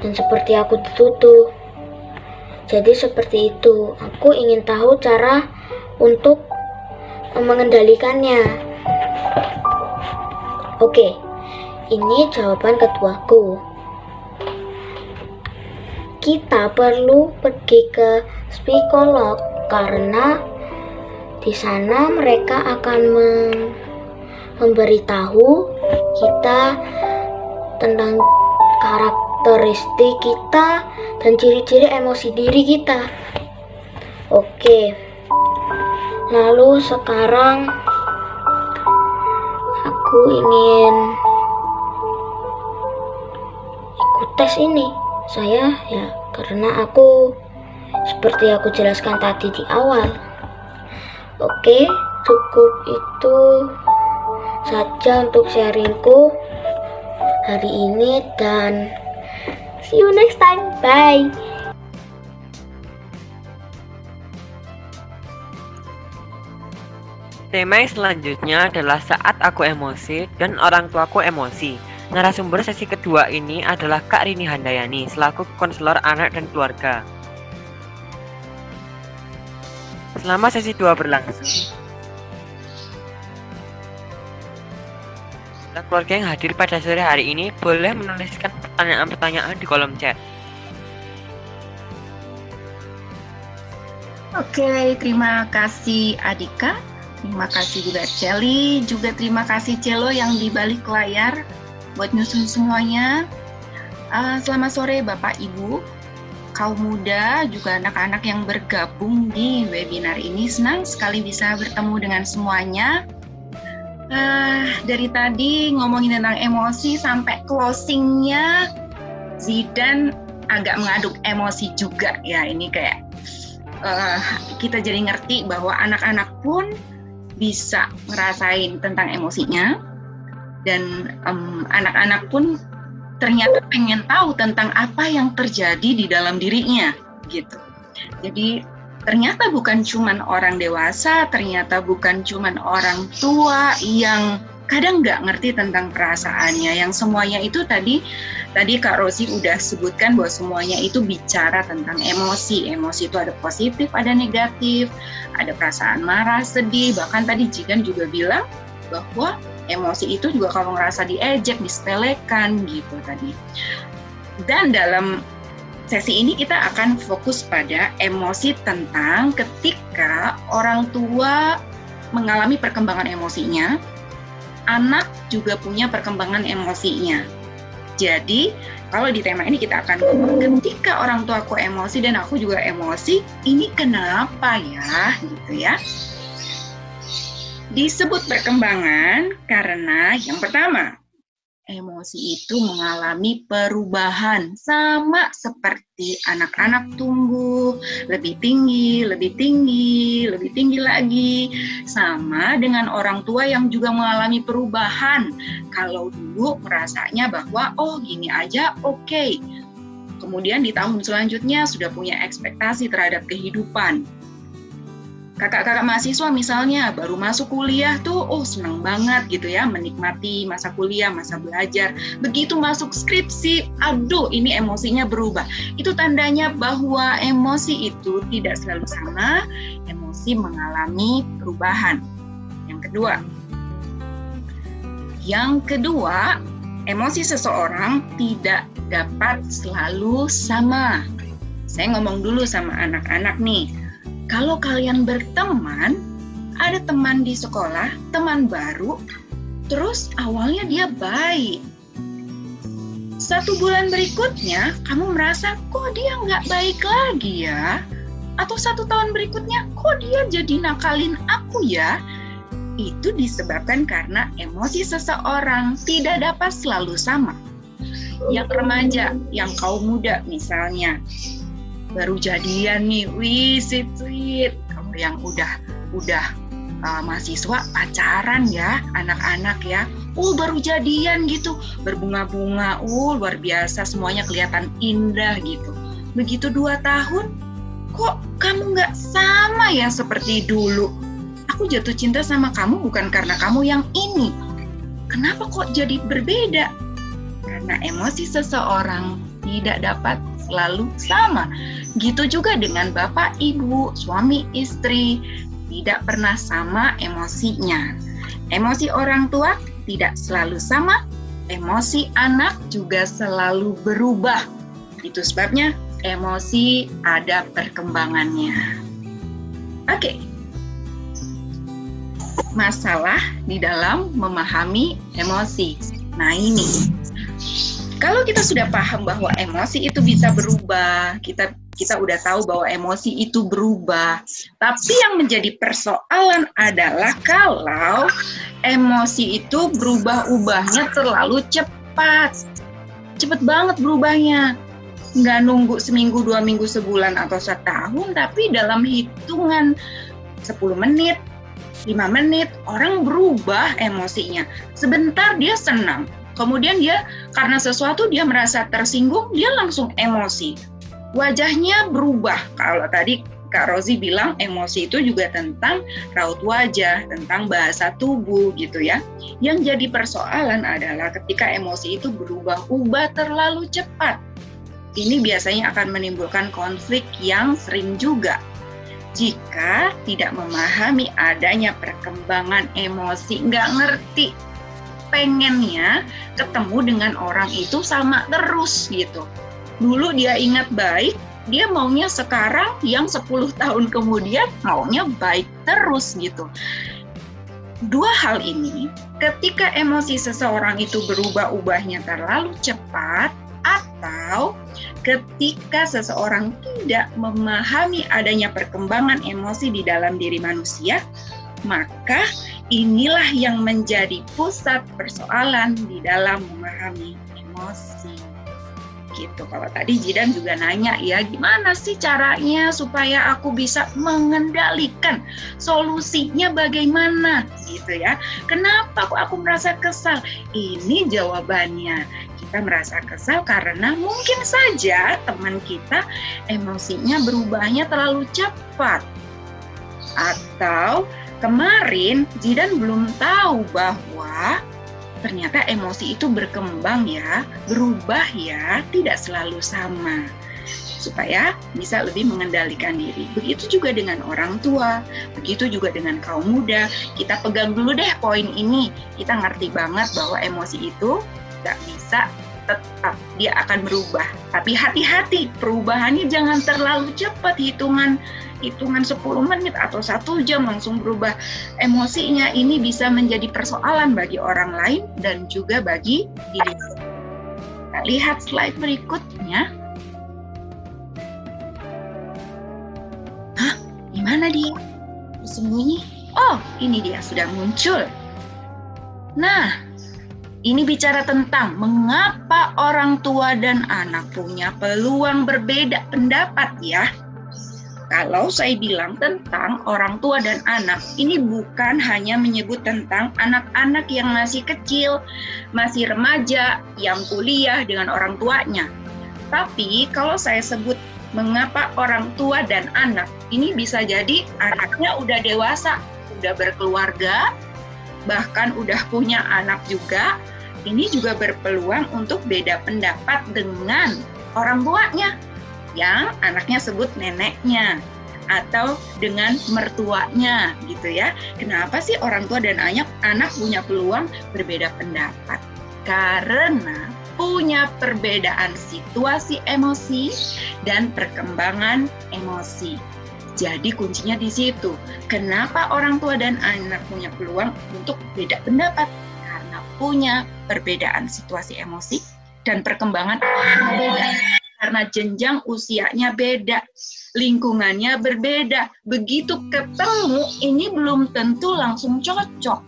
dan seperti aku dituduh. Jadi seperti itu, aku ingin tahu cara untuk mengendalikannya. Oke, Ini jawaban keduaku. Kita perlu pergi ke psikolog karena di sana mereka akan memberitahu kita tentang karakteristik kita dan ciri-ciri emosi diri kita. Oke. Lalu sekarang aku ingin ikut tes ini. Saya ya karena aku seperti aku jelaskan tadi di awal. Oke, cukup itu saja untuk sharingku hari ini dan see you next time. Bye. Tema yang selanjutnya adalah saat aku emosi dan orang tuaku emosi. Narasumber sesi kedua ini adalah Kak Rini Handayani selaku konselor anak dan keluarga. Selama sesi 2 berlangsung, keluarga yang hadir pada sore hari ini boleh menuliskan pertanyaan-pertanyaan di kolom chat. Oke, terima kasih Adika, terima kasih juga Celi, juga terima kasih Celo yang di balik layar buat nyusun semuanya. Selamat sore Bapak Ibu, kaum muda, juga anak-anak yang bergabung di webinar ini. Senang sekali bisa bertemu dengan semuanya. Dari tadi ngomongin tentang emosi sampai closingnya Zidan agak mengaduk emosi juga ya. Ini kayak kita jadi ngerti bahwa anak-anak pun bisa ngerasain tentang emosinya, dan anak-anak pun ternyata pengen tahu tentang apa yang terjadi di dalam dirinya gitu. Jadi ternyata bukan cuman orang dewasa, ternyata bukan cuman orang tua yang kadang nggak ngerti tentang perasaannya. Yang semuanya itu tadi Kak Rosi udah sebutkan bahwa semuanya itu bicara tentang emosi. Emosi itu ada positif, ada negatif, ada perasaan marah, sedih, bahkan tadi Jigan juga bilang bahwa emosi itu juga kalau ngerasa diejek, disepelekan gitu tadi. Dan dalam sesi ini kita akan fokus pada emosi tentang ketika orang tua mengalami perkembangan emosinya, anak juga punya perkembangan emosinya. Jadi kalau di tema ini kita akan ngomong ketika orang tuaku emosi dan aku juga emosi, ini kenapa ya gitu ya. Disebut perkembangan karena yang pertama, emosi itu mengalami perubahan sama seperti anak-anak tumbuh lebih tinggi, lebih tinggi, lebih tinggi lagi. Sama dengan orang tua yang juga mengalami perubahan. Kalau dulu merasanya bahwa oh gini aja oke. Kemudian di tahun selanjutnya sudah punya ekspektasi terhadap kehidupan. Kakak-kakak mahasiswa misalnya baru masuk kuliah tuh, oh senang banget gitu ya, menikmati masa kuliah, masa belajar. Begitu masuk skripsi, aduh ini emosinya berubah. Itu tandanya bahwa emosi itu tidak selalu sama, emosi mengalami perubahan. Yang kedua, emosi seseorang tidak dapat selalu sama. Saya ngomong dulu sama anak-anak nih. Kalau kalian berteman, ada teman di sekolah, teman baru, terus awalnya dia baik. 1 bulan berikutnya, kamu merasa, kok dia nggak baik lagi ya? Atau 1 tahun berikutnya, kok dia jadi nakalin aku ya? Itu disebabkan karena emosi seseorang tidak dapat selalu sama. Yang remaja, yang kaum muda misalnya, baru jadian nih, wih sweet. Kamu yang udah mahasiswa pacaran ya, anak-anak ya, baru jadian gitu, berbunga-bunga, luar biasa, semuanya kelihatan indah gitu. Begitu 2 tahun, kok kamu nggak sama ya seperti dulu? Aku jatuh cinta sama kamu bukan karena kamu yang ini. Kenapa kok jadi berbeda? Karena emosi seseorang tidak dapat selalu sama. Gitu juga dengan bapak, ibu, suami, istri, tidak pernah sama emosinya. Emosi orang tua tidak selalu sama, emosi anak juga selalu berubah. Itu sebabnya emosi ada perkembangannya. Oke. Masalah di dalam memahami emosi. Nah ini, kalau kita sudah paham bahwa emosi itu bisa berubah, kita udah tahu bahwa emosi itu berubah. Tapi yang menjadi persoalan adalah kalau emosi itu berubah-ubahnya terlalu cepat. Cepet banget berubahnya. Nggak nunggu seminggu, 2 minggu, sebulan, atau setahun, tapi dalam hitungan 10 menit, 5 menit, orang berubah emosinya. Sebentar dia senang, kemudian dia karena sesuatu dia merasa tersinggung, dia langsung emosi. Wajahnya berubah. Kalau tadi Kak Rozi bilang emosi itu juga tentang raut wajah, tentang bahasa tubuh gitu ya. Yang jadi persoalan adalah ketika emosi itu berubah-ubah terlalu cepat. Ini biasanya akan menimbulkan konflik yang sering juga. Jika tidak memahami adanya perkembangan emosi, nggak ngerti, pengennya ketemu dengan orang itu sama terus gitu. Dulu dia ingat baik, dia maunya sekarang yang 10 tahun kemudian maunya baik terus gitu. Dua hal ini, ketika emosi seseorang itu berubah-ubahnya terlalu cepat, atau ketika seseorang tidak memahami adanya perkembangan emosi di dalam diri manusia, maka inilah yang menjadi pusat persoalan di dalam memahami emosi. Gitu. Kalau tadi Jidan juga nanya ya, gimana sih caranya supaya aku bisa mengendalikan, solusinya bagaimana gitu ya. Kenapa kok aku merasa kesal? Ini jawabannya. Kita merasa kesal karena mungkin saja teman kita emosinya berubahnya terlalu cepat. Atau kemarin Jidan belum tahu bahwa ternyata emosi itu berkembang ya, berubah ya, tidak selalu sama. Supaya bisa lebih mengendalikan diri. Begitu juga dengan orang tua, begitu juga dengan kaum muda. Kita pegang dulu deh poin ini. Kita ngerti banget bahwa emosi itu nggak bisa tetap, dia akan berubah. Tapi hati-hati, perubahannya jangan terlalu cepat, hitungan 10 menit atau 1 jam langsung berubah emosinya. Ini bisa menjadi persoalan bagi orang lain dan juga bagi diri sendiri. Kita lihat slide berikutnya. Hah? Di mana dia? Bersembunyi? Oh, ini dia sudah muncul. Nah, ini bicara tentang mengapa orang tua dan anak punya peluang berbeda pendapat ya. Kalau saya bilang tentang orang tua dan anak, ini bukan hanya menyebut tentang anak-anak yang masih kecil, masih remaja, yang kuliah dengan orang tuanya. Tapi kalau saya sebut mengapa orang tua dan anak, ini bisa jadi anaknya udah dewasa, udah berkeluarga, bahkan udah punya anak juga. Ini juga berpeluang untuk beda pendapat dengan orang tuanya, yang anaknya sebut neneknya atau dengan mertuanya gitu ya. Kenapa sih orang tua dan anak punya peluang berbeda pendapat? Karena punya perbedaan situasi emosi dan perkembangan emosi. Jadi kuncinya di situ. Kenapa orang tua dan anak punya peluang untuk beda pendapat? Karena punya perbedaan situasi emosi dan perkembangan berbeda. Karena jenjang usianya beda, lingkungannya berbeda. Begitu ketemu, ini belum tentu langsung cocok.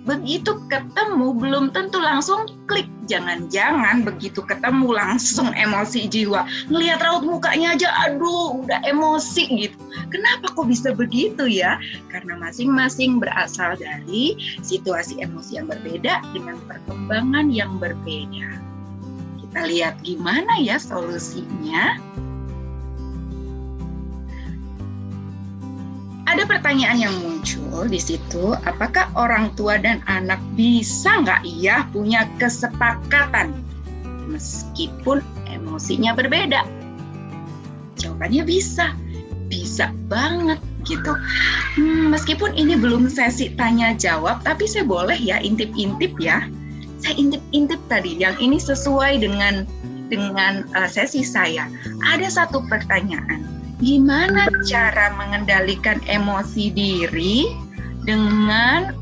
Begitu ketemu, belum tentu langsung klik. Jangan-jangan begitu ketemu langsung emosi jiwa. Ngelihat raut mukanya aja, aduh, udah emosi gitu. Kenapa kok bisa begitu ya? Karena masing-masing berasal dari situasi emosi yang berbeda dengan perkembangan yang berbeda. Kita lihat gimana ya solusinya. Ada pertanyaan yang muncul di situ, apakah orang tua dan anak bisa nggak ya punya kesepakatan meskipun emosinya berbeda? Jawabannya bisa banget gitu. Meskipun ini belum sesi tanya jawab, tapi saya boleh ya intip-intip ya. Saya intip-intip tadi, yang ini sesuai dengan sesi saya. Ada satu pertanyaan, gimana cara mengendalikan emosi diri dengan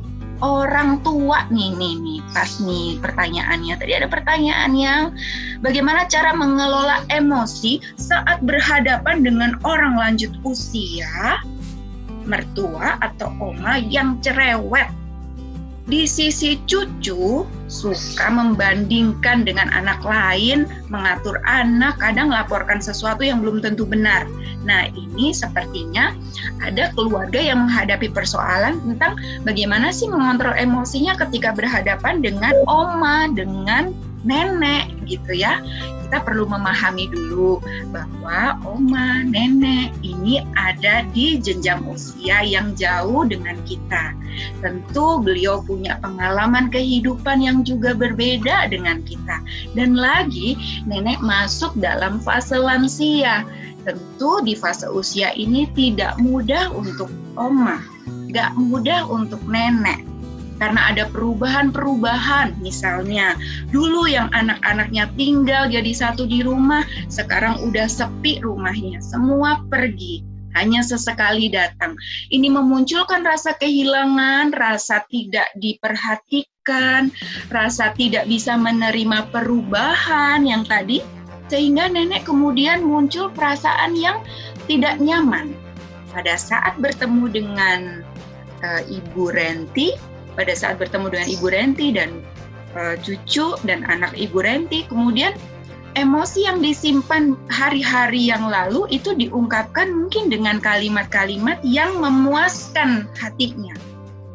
orang tua nih pas nih pertanyaannya. Tadi ada pertanyaan yang bagaimana cara mengelola emosi saat berhadapan dengan orang lanjut usia, mertua atau oma yang cerewet. Di sisi cucu, suka membandingkan dengan anak lain, mengatur anak, kadang laporkan sesuatu yang belum tentu benar. Nah, ini sepertinya ada keluarga yang menghadapi persoalan tentang bagaimana sih mengontrol emosinya ketika berhadapan dengan oma, dengan nenek gitu ya. Kita perlu memahami dulu bahwa oma, nenek ini ada di jenjang usia yang jauh dengan kita. Tentu beliau punya pengalaman kehidupan yang juga berbeda dengan kita. Dan lagi nenek masuk dalam fase lansia. Tentu di fase usia ini tidak mudah untuk oma, gak mudah untuk nenek. Karena ada perubahan-perubahan, misalnya dulu yang anak-anaknya tinggal jadi satu di rumah, sekarang udah sepi rumahnya, semua pergi, hanya sesekali datang. Ini memunculkan rasa kehilangan, rasa tidak diperhatikan, rasa tidak bisa menerima perubahan yang tadi, sehingga nenek kemudian muncul perasaan yang tidak nyaman. Pada saat bertemu dengan Ibu Renti, dan cucu dan anak Ibu Renti, kemudian emosi yang disimpan hari-hari yang lalu itu diungkapkan mungkin dengan kalimat-kalimat yang memuaskan hatinya.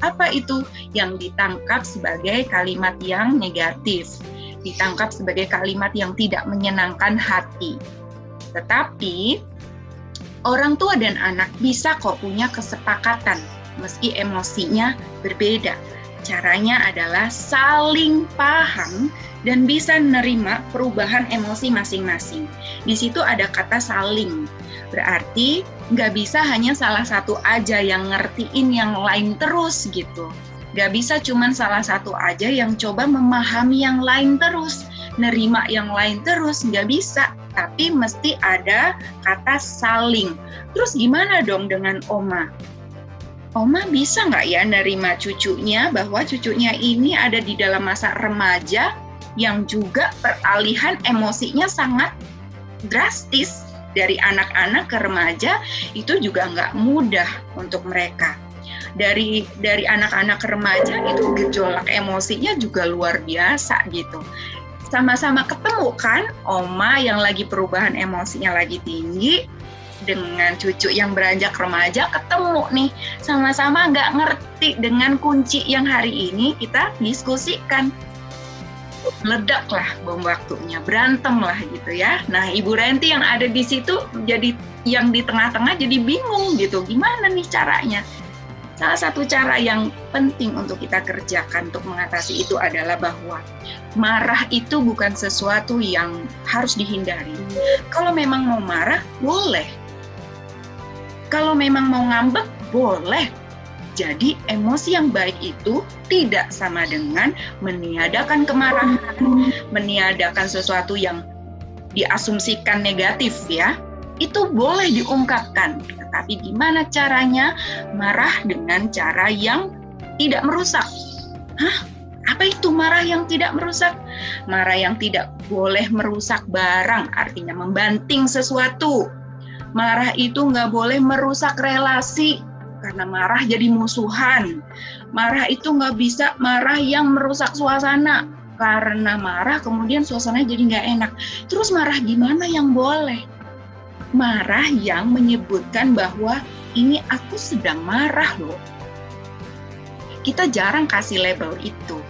Apa itu? Yang ditangkap sebagai kalimat yang negatif, ditangkap sebagai kalimat yang tidak menyenangkan hati. Tetapi orang tua dan anak bisa kok punya kesepakatan meski emosinya berbeda. Caranya adalah saling paham dan bisa menerima perubahan emosi masing-masing. Di situ ada kata saling. Berarti nggak bisa hanya salah satu aja yang ngertiin yang lain terus gitu. Nggak bisa cuman salah satu aja yang coba memahami yang lain terus, nerima yang lain terus, nggak bisa. Tapi mesti ada kata saling. Terus gimana dong dengan oma? Oma bisa nggak ya nerima cucunya bahwa cucunya ini ada di dalam masa remaja yang juga peralihan emosinya sangat drastis dari anak-anak ke remaja, itu juga nggak mudah untuk mereka. Dari anak-anak ke remaja itu gejolak emosinya juga luar biasa gitu. Sama-sama ketemu kan oma yang lagi perubahan emosinya lagi tinggi dengan cucu yang beranjak remaja, ketemu nih, sama-sama nggak ngerti dengan kunci yang hari ini kita diskusikan. Meledaklah bom waktunya, berantem lah gitu ya. Nah, Ibu Renti yang ada di situ jadi yang di tengah-tengah jadi bingung gitu, gimana nih caranya? Salah satu cara yang penting untuk kita kerjakan untuk mengatasi itu adalah bahwa marah itu bukan sesuatu yang harus dihindari. Kalau memang mau marah, boleh. Kalau memang mau ngambek, boleh. Jadi emosi yang baik itu tidak sama dengan meniadakan kemarahan, meniadakan sesuatu yang diasumsikan negatif ya. Itu boleh diungkapkan, tetapi gimana caranya marah dengan cara yang tidak merusak? Hah? Apa itu marah yang tidak merusak? Marah yang tidak boleh merusak barang, artinya membanting sesuatu. Marah itu nggak boleh merusak relasi, karena marah jadi musuhan. Marah itu nggak bisa marah yang merusak suasana, karena marah kemudian suasananya jadi nggak enak. Terus marah gimana yang boleh? Marah yang menyebutkan bahwa ini aku sedang marah loh. Kita jarang kasih label itu.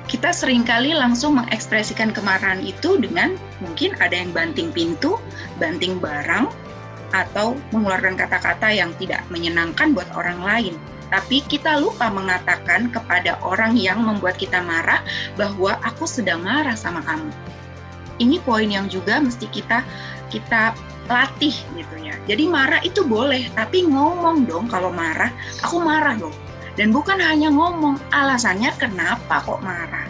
Kita seringkali langsung mengekspresikan kemarahan itu dengan mungkin ada yang banting pintu, banting barang, atau mengeluarkan kata-kata yang tidak menyenangkan buat orang lain. Tapi kita lupa mengatakan kepada orang yang membuat kita marah bahwa aku sedang marah sama kamu. Ini poin yang juga mesti kita latih gitu ya. Jadi marah itu boleh, tapi ngomong dong kalau marah, aku marah loh. Dan bukan hanya ngomong, alasannya kenapa kok marah.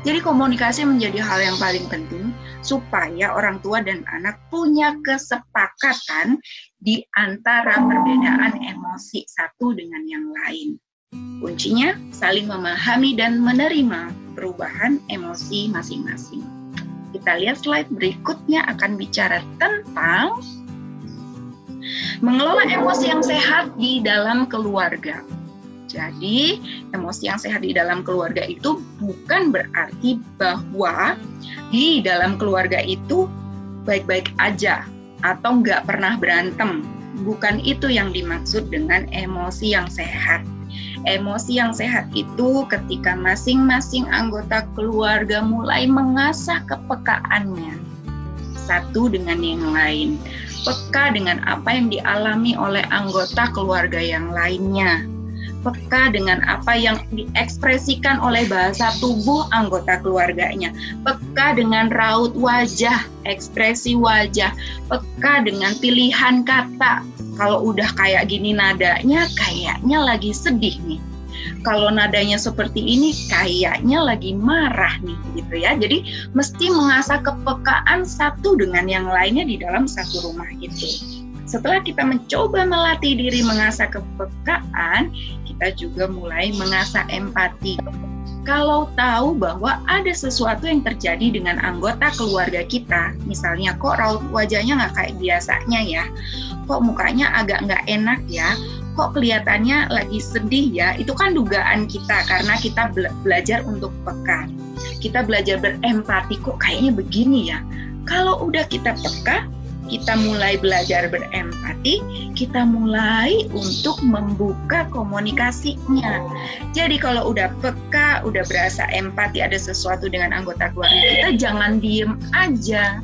Jadi komunikasi menjadi hal yang paling penting supaya orang tua dan anak punya kesepakatan di antara perbedaan emosi satu dengan yang lain. Kuncinya saling memahami dan menerima perubahan emosi masing-masing. Kita lihat slide berikutnya akan bicara tentang mengelola emosi yang sehat di dalam keluarga. Jadi, emosi yang sehat di dalam keluarga itu bukan berarti bahwa di dalam keluarga itu baik-baik aja atau nggak pernah berantem. Bukan itu yang dimaksud dengan emosi yang sehat. Emosi yang sehat itu ketika masing-masing anggota keluarga mulai mengasah kepekaannya satu dengan yang lain. Peka dengan apa yang dialami oleh anggota keluarga yang lainnya. Peka dengan apa yang diekspresikan oleh bahasa tubuh anggota keluarganya. Peka dengan raut wajah, ekspresi wajah. Peka dengan pilihan kata. Kalau udah kayak gini nadanya, kayaknya lagi sedih nih. Kalau nadanya seperti ini, kayaknya lagi marah nih, gitu ya. Jadi mesti mengasah kepekaan satu dengan yang lainnya di dalam satu rumah itu. Setelah kita mencoba melatih diri mengasah kepekaan, kita juga mulai mengasah empati. Kalau tahu bahwa ada sesuatu yang terjadi dengan anggota keluarga kita, misalnya kok raut wajahnya nggak kayak biasanya ya, kok mukanya agak nggak enak ya, kok kelihatannya lagi sedih ya, itu kan dugaan kita karena kita belajar untuk peka. Kita belajar berempati, kok kayaknya begini ya. Kalau udah kita peka, kita mulai belajar berempati, kita mulai untuk membuka komunikasinya. Jadi kalau udah peka, udah berasa empati ada sesuatu dengan anggota keluarga kita, jangan diem aja.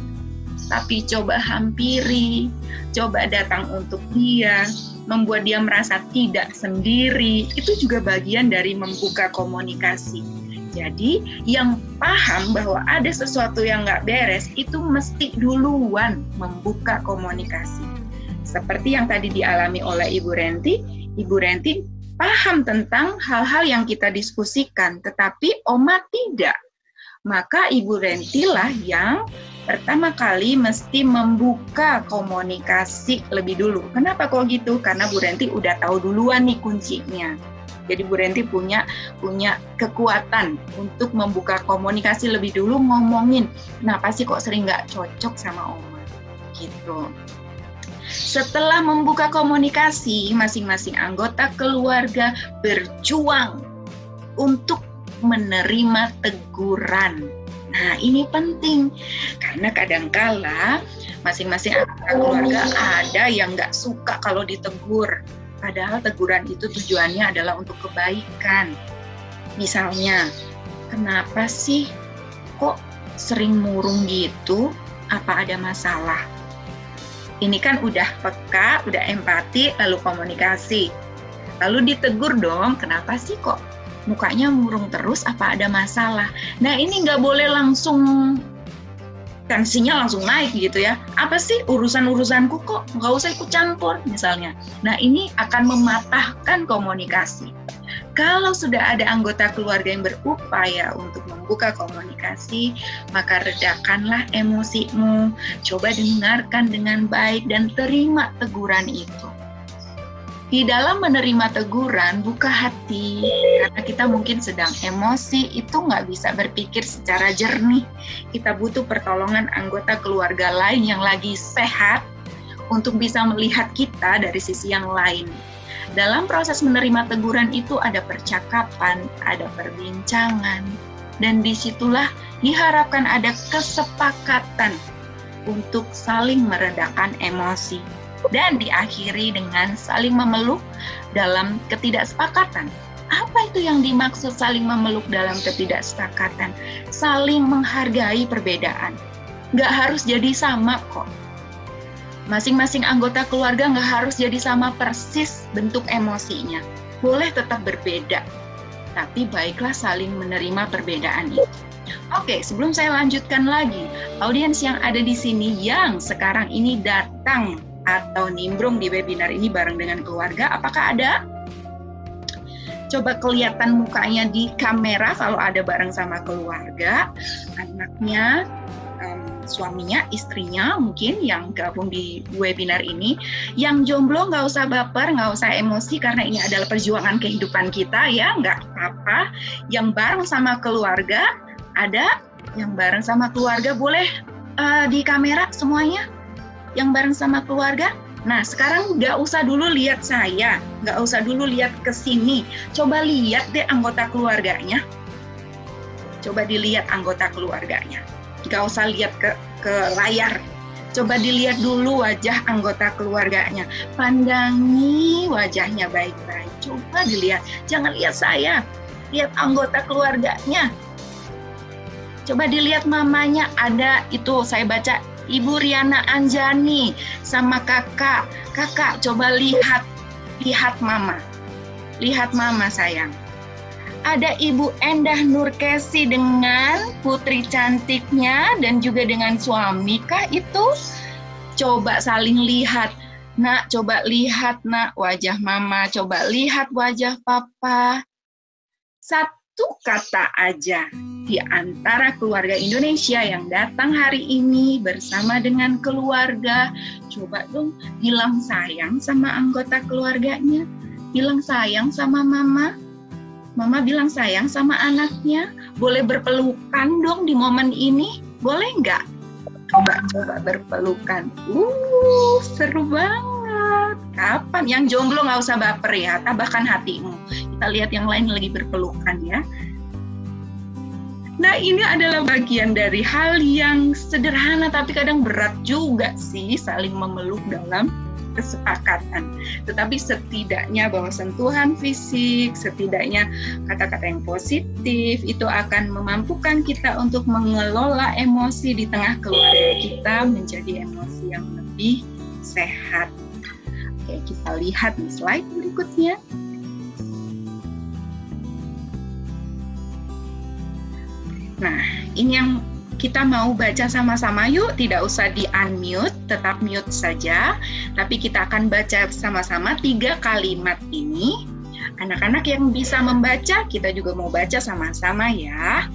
Tapi coba hampiri, coba datang untuk dia, membuat dia merasa tidak sendiri. Itu juga bagian dari membuka komunikasi. Jadi yang paham bahwa ada sesuatu yang nggak beres itu mesti duluan membuka komunikasi. Seperti yang tadi dialami oleh Ibu Renti paham tentang hal-hal yang kita diskusikan, tetapi Oma tidak. Maka Ibu Renti lah yang pertama kali mesti membuka komunikasi lebih dulu. Kenapa kok gitu? Karena Bu Renti udah tahu duluan nih kuncinya. Jadi Bu Renti punya kekuatan untuk membuka komunikasi lebih dulu, ngomongin kenapa sih kok sering nggak cocok sama Oma gitu. Setelah membuka komunikasi, masing-masing anggota keluarga berjuang untuk menerima teguran. Nah ini penting karena kadangkala masing-masing anggota keluarga ada yang nggak suka kalau ditegur. Padahal teguran itu tujuannya adalah untuk kebaikan. Misalnya, kenapa sih kok sering murung gitu? Apa ada masalah? Ini kan udah peka, udah empati, lalu komunikasi. Lalu ditegur dong, kenapa sih kok mukanya murung terus? Apa ada masalah? Nah ini nggak boleh langsung tensinya langsung naik gitu ya. Apa sih urusan-urusanku kok nggak usah ikut campur misalnya. Nah ini akan mematahkan komunikasi. Kalau sudah ada anggota keluarga yang berupaya untuk membuka komunikasi, maka redakanlah emosimu. Coba dengarkan dengan baik dan terima teguran itu. Di dalam menerima teguran, buka hati, karena kita mungkin sedang emosi, itu nggak bisa berpikir secara jernih. Kita butuh pertolongan anggota keluarga lain yang lagi sehat untuk bisa melihat kita dari sisi yang lain. Dalam proses menerima teguran itu ada percakapan, ada perbincangan, dan disitulah diharapkan ada kesepakatan untuk saling meredakan emosi. Dan diakhiri dengan saling memeluk dalam ketidaksepakatan. Apa itu yang dimaksud saling memeluk dalam ketidaksepakatan? Saling menghargai perbedaan. Nggak harus jadi sama kok. Masing-masing anggota keluarga nggak harus jadi sama persis bentuk emosinya. Boleh tetap berbeda. Tapi baiklah saling menerima perbedaan itu. Oke, sebelum saya lanjutkan lagi, audiens yang ada di sini yang sekarang ini datang atau nimbrung di webinar ini bareng dengan keluarga, apakah ada? Coba kelihatan mukanya di kamera kalau ada bareng sama keluarga, anaknya, suaminya, istrinya mungkin yang gabung di webinar ini. Yang jomblo nggak usah baper, nggak usah emosi karena ini adalah perjuangan kehidupan kita ya, nggak apa-apa. Yang bareng sama keluarga, ada yang bareng sama keluarga boleh di kamera semuanya, yang bareng sama keluarga. Nah sekarang nggak usah dulu lihat saya, nggak usah dulu lihat ke sini, coba lihat deh anggota keluarganya, coba dilihat anggota keluarganya. Gak usah lihat ke layar, coba dilihat dulu wajah anggota keluarganya, pandangi wajahnya baik-baik, coba dilihat, jangan lihat saya, lihat anggota keluarganya. Coba dilihat mamanya, ada itu saya baca Ibu Riana Anjani sama kakak, coba lihat mama, lihat mama sayang. Ada Ibu Endah Nurkesi dengan putri cantiknya dan juga dengan suami kah itu? Coba saling lihat. Nak, coba lihat nak wajah mama, coba lihat wajah papa. Satu kata aja di antara keluarga Indonesia yang datang hari ini bersama dengan keluarga. Coba dong bilang sayang sama anggota keluarganya, bilang sayang sama mama. Mama bilang sayang sama anaknya, boleh berpelukan dong di momen ini, boleh nggak? Coba berpelukan, seru banget. Kapan? Yang jomblo nggak usah baper ya, tabahkan hatimu. Kita lihat yang lain lagi berpelukan ya. Nah ini adalah bagian dari hal yang sederhana tapi kadang berat juga sih, saling memeluk dalam kesepakatan. Tetapi setidaknya bahwa sentuhan fisik, setidaknya kata-kata yang positif itu akan memampukan kita untuk mengelola emosi di tengah keluarga kita menjadi emosi yang lebih sehat. Oke, kita lihat di slide berikutnya. Nah, ini yang kita mau baca sama-sama yuk, tidak usah di-unmute, tetap mute saja. Tapi kita akan baca sama-sama 3 kalimat ini. Anak-anak yang bisa membaca, kita juga mau baca sama-sama ya.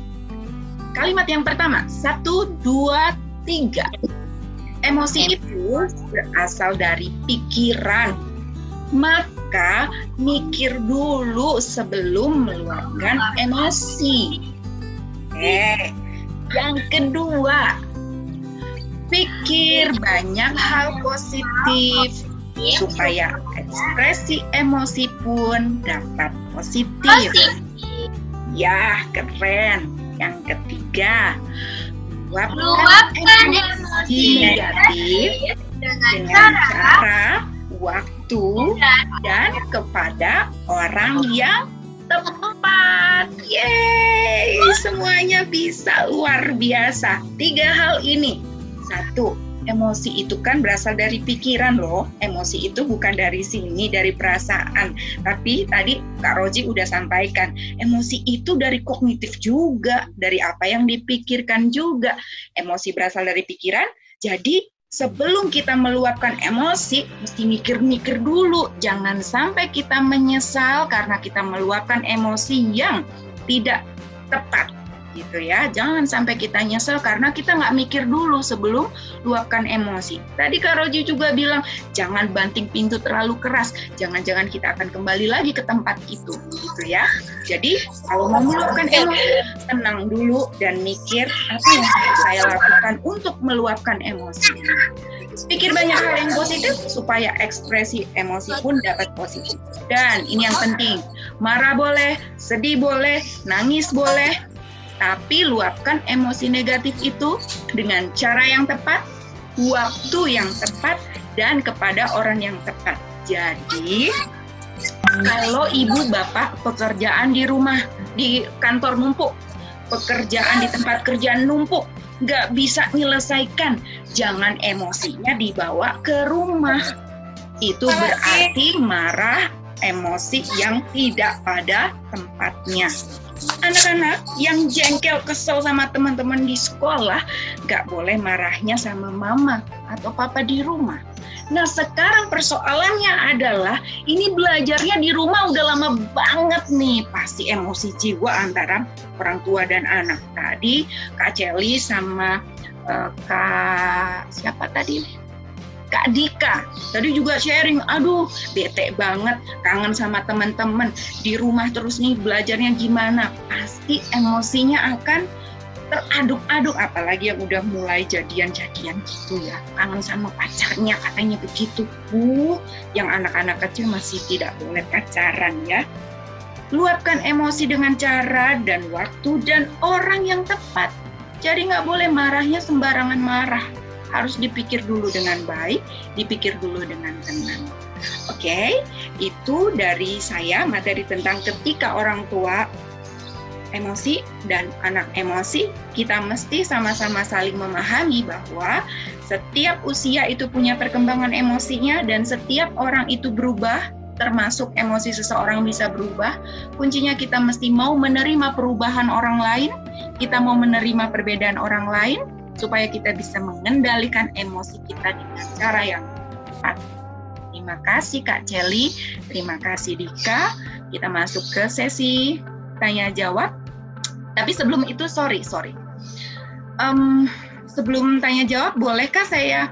Kalimat yang pertama, 1, 2, 3. Emosi itu berasal dari pikiran. Maka mikir dulu sebelum meluapkan emosi. Yang kedua, pikir banyak hal positif supaya ekspresi emosi pun dapat positif. Ya, keren. Yang ketiga, luapkan emosi negatif dengan cara, waktu, dan kepada orang yang tepat. Yeay, semuanya bisa, luar biasa. 3 hal ini. 1, emosi itu kan berasal dari pikiran loh. Emosi itu bukan dari sini, dari perasaan. Tapi tadi Kak Roji udah sampaikan, emosi itu dari kognitif juga, dari apa yang dipikirkan juga. Emosi berasal dari pikiran, jadi sebelum kita meluapkan emosi, mesti mikir-mikir dulu. Jangan sampai kita menyesal karena kita meluapkan emosi yang tidak tepat, gitu ya. Jangan sampai kita nyesal karena kita nggak mikir dulu sebelum luapkan emosi. Tadi Kak Roji juga bilang, jangan banting pintu terlalu keras. Jangan-jangan kita akan kembali lagi ke tempat itu, gitu ya. Jadi, kalau mau meluapkan emosi, tenang dulu dan mikir apa yang saya lakukan untuk meluapkan emosi. Pikir banyak hal yang positif supaya ekspresi emosi pun dapat positif. Dan ini yang penting, marah boleh, sedih boleh, nangis boleh, tapi luapkan emosi negatif itu dengan cara yang tepat, waktu yang tepat, dan kepada orang yang tepat. Jadi, kalau ibu bapak pekerjaan di rumah, di kantor numpuk, pekerjaan di tempat kerjaan numpuk, nggak bisa menyelesaikan, jangan emosinya dibawa ke rumah. Itu berarti marah, emosi yang tidak pada tempatnya. Anak-anak yang jengkel, kesel sama teman-teman di sekolah, nggak boleh marahnya sama mama atau papa di rumah. Nah, sekarang persoalannya adalah ini belajarnya di rumah udah lama banget nih, pasti emosi jiwa antara orang tua dan anak. Tadi Kak Celi sama Kak siapa tadi? Kak Dika tadi juga sharing, aduh bete banget, kangen sama teman-teman, di rumah terus nih belajarnya gimana, pasti emosinya akan teraduk-aduk, apalagi yang udah mulai jadian-jadian gitu ya, kangen sama pacarnya katanya begitu. Yang anak-anak kecil masih tidak boleh pacaran ya. Luapkan emosi dengan cara dan waktu dan orang yang tepat. Jadi nggak boleh marahnya sembarangan marah. Harus dipikir dulu dengan baik, dipikir dulu dengan tenang. Oke, itu dari saya materi tentang ketika orang tua emosi dan anak emosi. Kita mesti sama-sama saling memahami bahwa setiap usia itu punya perkembangan emosinya dan setiap orang itu berubah, termasuk emosi seseorang bisa berubah. Kuncinya kita mesti mau menerima perubahan orang lain, kita mau menerima perbedaan orang lain, supaya kita bisa mengendalikan emosi kita dengan cara yang tepat. Terima kasih Kak Celi, terima kasih Dika. Kita masuk ke sesi tanya jawab. Tapi sebelum itu sorry. Sebelum tanya jawab, bolehkah saya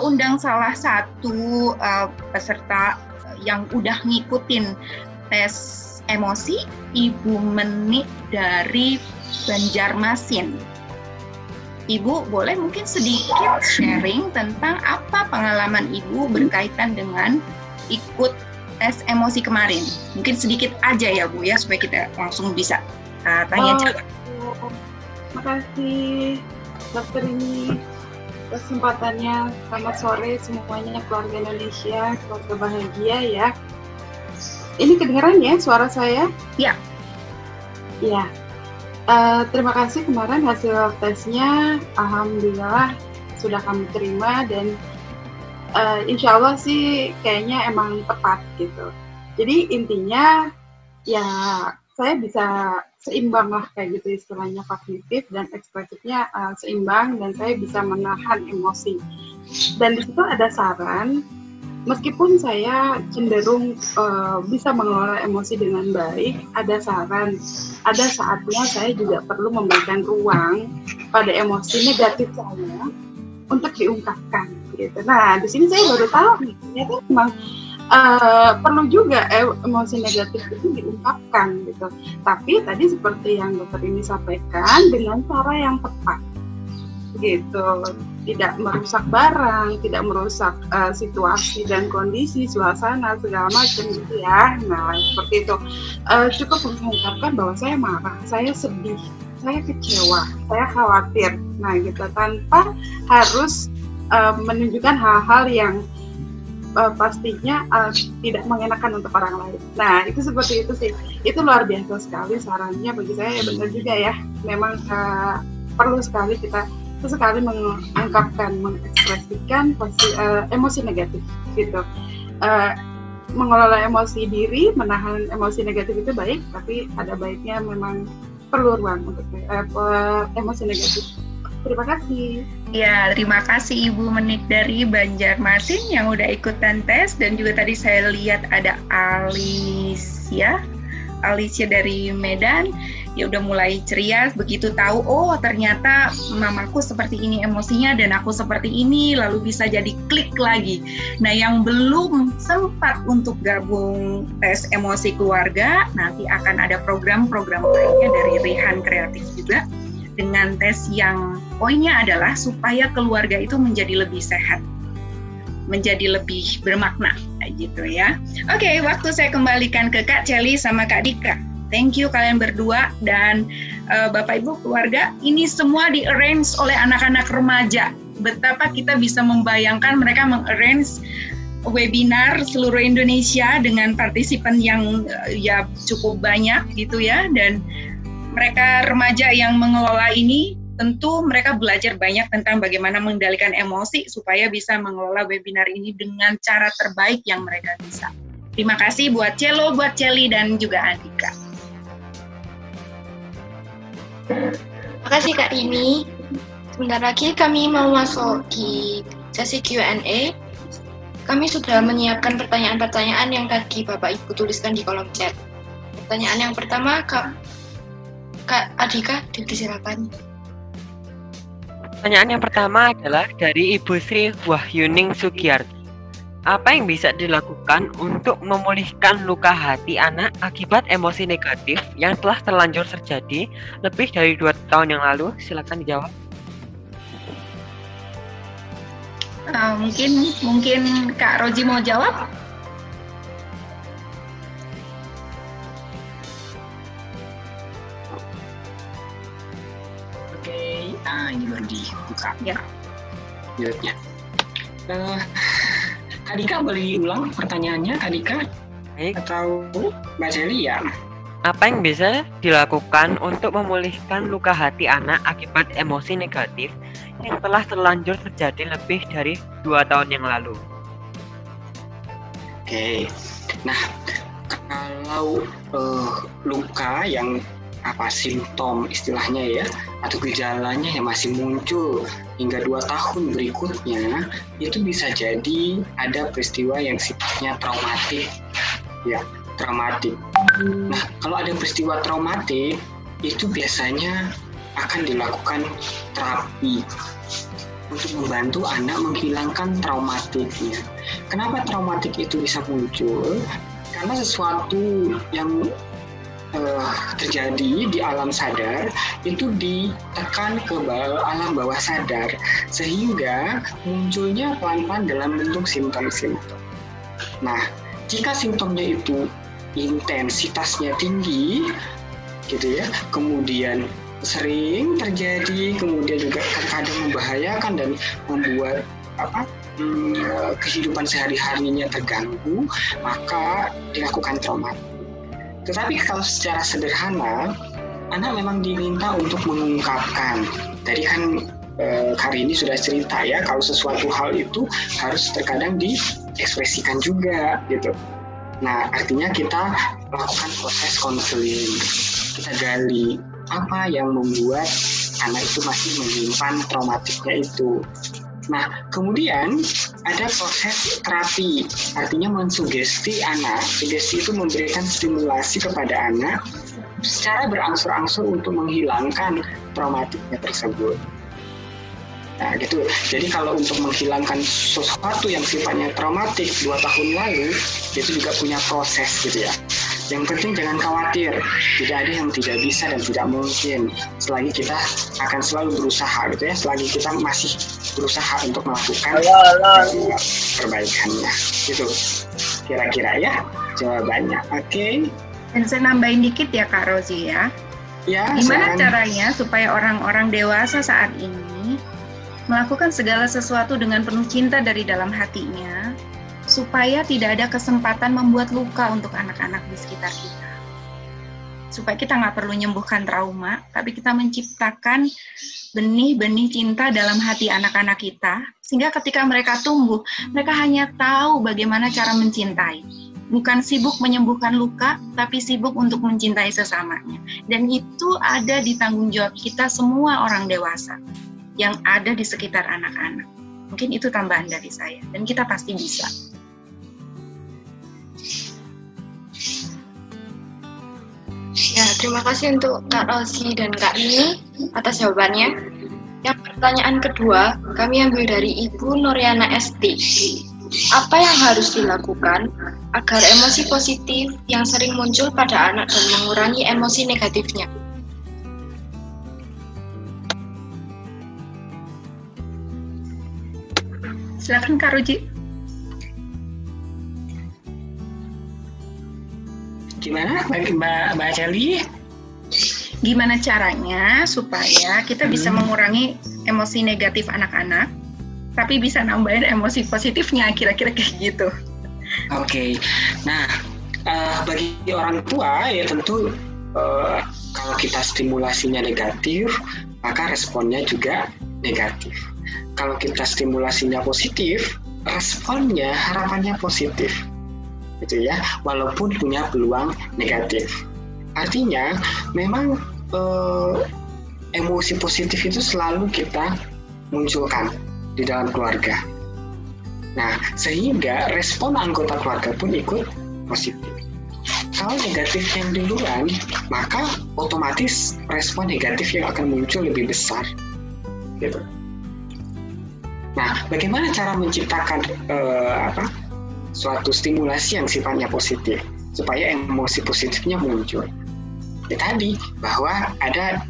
undang salah satu peserta yang udah ngikutin tes emosi, Ibu Menik dari Banjarmasin. Ibu boleh mungkin sedikit sharing tentang apa pengalaman Ibu berkaitan dengan ikut tes emosi kemarin. Mungkin sedikit aja ya Bu ya, supaya kita langsung bisa tanya jawab. Terima kasih Dokter ini kesempatannya. Selamat sore semuanya, keluarga Indonesia, keluarga bahagia ya. Ini kedengaran ya suara saya? Ya. Ya. Terima kasih kemarin hasil tesnya, alhamdulillah sudah kami terima dan insya Allah sih kayaknya emang tepat gitu. Jadi intinya ya saya bisa seimbang lah kayak gitu istilahnya, kognitif dan ekspresifnya seimbang dan saya bisa menahan emosi. Dan di situ ada saran, meskipun saya cenderung bisa mengelola emosi dengan baik, ada saran, ada saatnya saya juga perlu memberikan ruang pada emosi negatif saya untuk diungkapkan gitu. Nah di sini saya baru tahu nih, ternyata memang perlu juga emosi negatif itu diungkapkan gitu. Tapi tadi seperti yang dokter ini sampaikan dengan cara yang tepat gitu, tidak merusak barang, tidak merusak situasi dan kondisi, suasana segala macam gitu ya. Nah seperti itu, cukup mengungkapkan bahwa saya marah, saya sedih, saya kecewa, saya khawatir. Nah gitu, tanpa harus menunjukkan hal-hal yang pastinya tidak mengenakan untuk orang lain. Nah itu seperti itu sih, itu luar biasa sekali sarannya bagi saya. Benar juga ya, memang perlu sekali kita sesekali mengungkapkan, mengekspresikan emosi negatif gitu. Mengelola emosi diri, menahan emosi negatif itu baik, tapi ada baiknya memang perlu ruang untuk emosi negatif. Terima kasih. Ya, terima kasih Ibu Menik dari Banjarmasin yang udah ikutan tes, dan juga tadi saya lihat ada Alicia dari Medan. Ya udah mulai ceria begitu tahu, oh ternyata mamaku seperti ini emosinya dan aku seperti ini, lalu bisa jadi klik lagi. Nah yang belum sempat untuk gabung tes emosi keluarga, nanti akan ada program-program lainnya dari Rehan Kreatif juga, dengan tes yang poinnya adalah supaya keluarga itu menjadi lebih sehat, menjadi lebih bermakna, gitu ya. Oke, waktu saya kembalikan ke Kak Celi sama Kak Dika. Thank you kalian berdua dan Bapak Ibu keluarga. Ini semua di-arrange oleh anak-anak remaja. Betapa kita bisa membayangkan mereka meng-arrange webinar seluruh Indonesia dengan partisipan yang ya cukup banyak gitu ya. Dan mereka remaja yang mengelola ini tentu mereka belajar banyak tentang bagaimana mengendalikan emosi supaya bisa mengelola webinar ini dengan cara terbaik yang mereka bisa. Terima kasih buat Celo, buat Celi, dan juga Andika. Terima kasih Kak Rini. Sebentar lagi kami mau masuk di sesi Q&A. kami sudah menyiapkan pertanyaan-pertanyaan yang tadi Bapak Ibu tuliskan di kolom chat. Pertanyaan yang pertama, Kak Adika, disilakan. Pertanyaan yang pertama adalah dari Ibu Sri Wahyuning Sugiyarti. Apa yang bisa dilakukan untuk memulihkan luka hati anak akibat emosi negatif yang telah terlanjur terjadi lebih dari 2 tahun yang lalu? Silakan dijawab. Mungkin Kak Roji mau jawab? Oke, ini baru dibuka ya. Mute-nya. Adika boleh ulang pertanyaannya, Adika? Baik. Atau Mbak Seli ya? Apa yang bisa dilakukan untuk memulihkan luka hati anak akibat emosi negatif yang telah terlanjur terjadi lebih dari 2 tahun yang lalu? Oke, nah kalau luka yang simptom istilahnya ya, atau gejalanya yang masih muncul hingga 2 tahun berikutnya, itu bisa jadi ada peristiwa yang sifatnya traumatik, ya, traumatik. Nah, kalau ada peristiwa traumatik, itu biasanya akan dilakukan terapi untuk membantu anak menghilangkan traumatiknya. Kenapa traumatik itu bisa muncul? Karena sesuatu yang terjadi di alam sadar itu ditekan ke alam bawah sadar, sehingga munculnya pelan-pelan dalam bentuk simptom-simptom. Nah, jika simptomnya itu intensitasnya tinggi, gitu ya, kemudian sering terjadi, kemudian juga terkadang membahayakan dan membuat kehidupan sehari-harinya terganggu, maka dilakukan traumatik. Tetapi kalau secara sederhana, anak memang diminta untuk mengungkapkan. Tadi kan hari ini sudah cerita ya, kalau sesuatu hal itu harus terkadang diekspresikan juga gitu. Nah, artinya kita lakukan proses konseling, kita gali apa yang membuat anak itu masih menyimpan traumatiknya itu. Nah, kemudian ada proses terapi, artinya mensugesti anak. Sugesti itu memberikan stimulasi kepada anak secara berangsur-angsur untuk menghilangkan traumatiknya tersebut. Nah, gitu. Jadi kalau untuk menghilangkan sesuatu yang sifatnya traumatik 2 tahun lalu, itu juga punya proses gitu ya. Yang penting jangan khawatir, tidak ada yang tidak bisa dan tidak mungkin. Selagi kita akan selalu berusaha gitu ya, selagi kita masih berusaha untuk melakukan perbaikannya. Gitu. Kira-kira ya jawabannya. Oke. Dan saya nambahin dikit ya Kak Rozi ya. Ya, gimana caranya supaya orang-orang dewasa saat ini melakukan segala sesuatu dengan penuh cinta dari dalam hatinya, supaya tidak ada kesempatan membuat luka untuk anak-anak di sekitar kita. Supaya kita nggak perlu menyembuhkan trauma, tapi kita menciptakan benih-benih cinta dalam hati anak-anak kita, sehingga ketika mereka tumbuh, mereka hanya tahu bagaimana cara mencintai. Bukan sibuk menyembuhkan luka, tapi sibuk untuk mencintai sesamanya. Dan itu ada di tanggung jawab kita semua orang dewasa yang ada di sekitar anak-anak. Mungkin itu tambahan dari saya, dan kita pasti bisa. Ya, terima kasih untuk Kak Rozi dan Kak Nini atas jawabannya. Yang pertanyaan kedua, kami ambil dari Ibu Noriana ST. Apa yang harus dilakukan agar emosi positif yang sering muncul pada anak dan mengurangi emosi negatifnya? Silakan Kak Roji. Gimana Mbak Shelly? Gimana caranya supaya kita bisa mengurangi emosi negatif anak-anak, tapi bisa nambahin emosi positifnya, kira-kira kayak gitu. Oke. Nah, bagi orang tua ya tentu kalau kita stimulasinya negatif, maka responnya juga negatif. Kalau kita stimulasinya positif, responnya harapannya positif. Gitu ya, walaupun punya peluang negatif. Artinya memang emosi positif itu selalu kita munculkan di dalam keluarga. Nah, sehingga respon anggota keluarga pun ikut positif. Kalau negatifnya duluan, maka otomatis respon negatif yang akan muncul lebih besar. Gitu. Nah, bagaimana cara menciptakan suatu stimulasi yang sifatnya positif supaya emosi positifnya muncul? Ya tadi, bahwa ada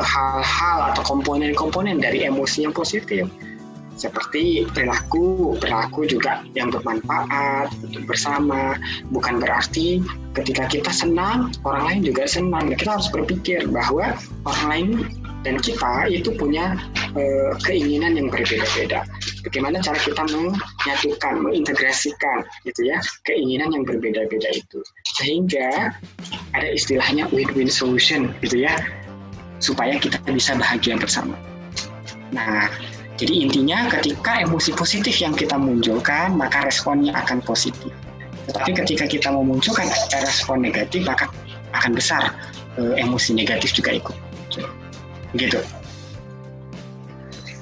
hal-hal atau komponen-komponen dari emosi yang positif, seperti perilaku juga yang bermanfaat untuk bersama. Bukan berarti ketika kita senang, orang lain juga senang. Kita harus berpikir bahwa orang lain dan kita itu punya keinginan yang berbeda-beda. Bagaimana cara kita menyatukan, mengintegrasikan gitu ya, keinginan yang berbeda-beda itu. Sehingga ada istilahnya win-win solution gitu ya, supaya kita bisa bahagia bersama. Nah, jadi intinya ketika emosi positif yang kita munculkan, maka responnya akan positif. Tetapi ketika kita memunculkan respon negatif, maka akan besar emosi negatif juga ikut. Gitu.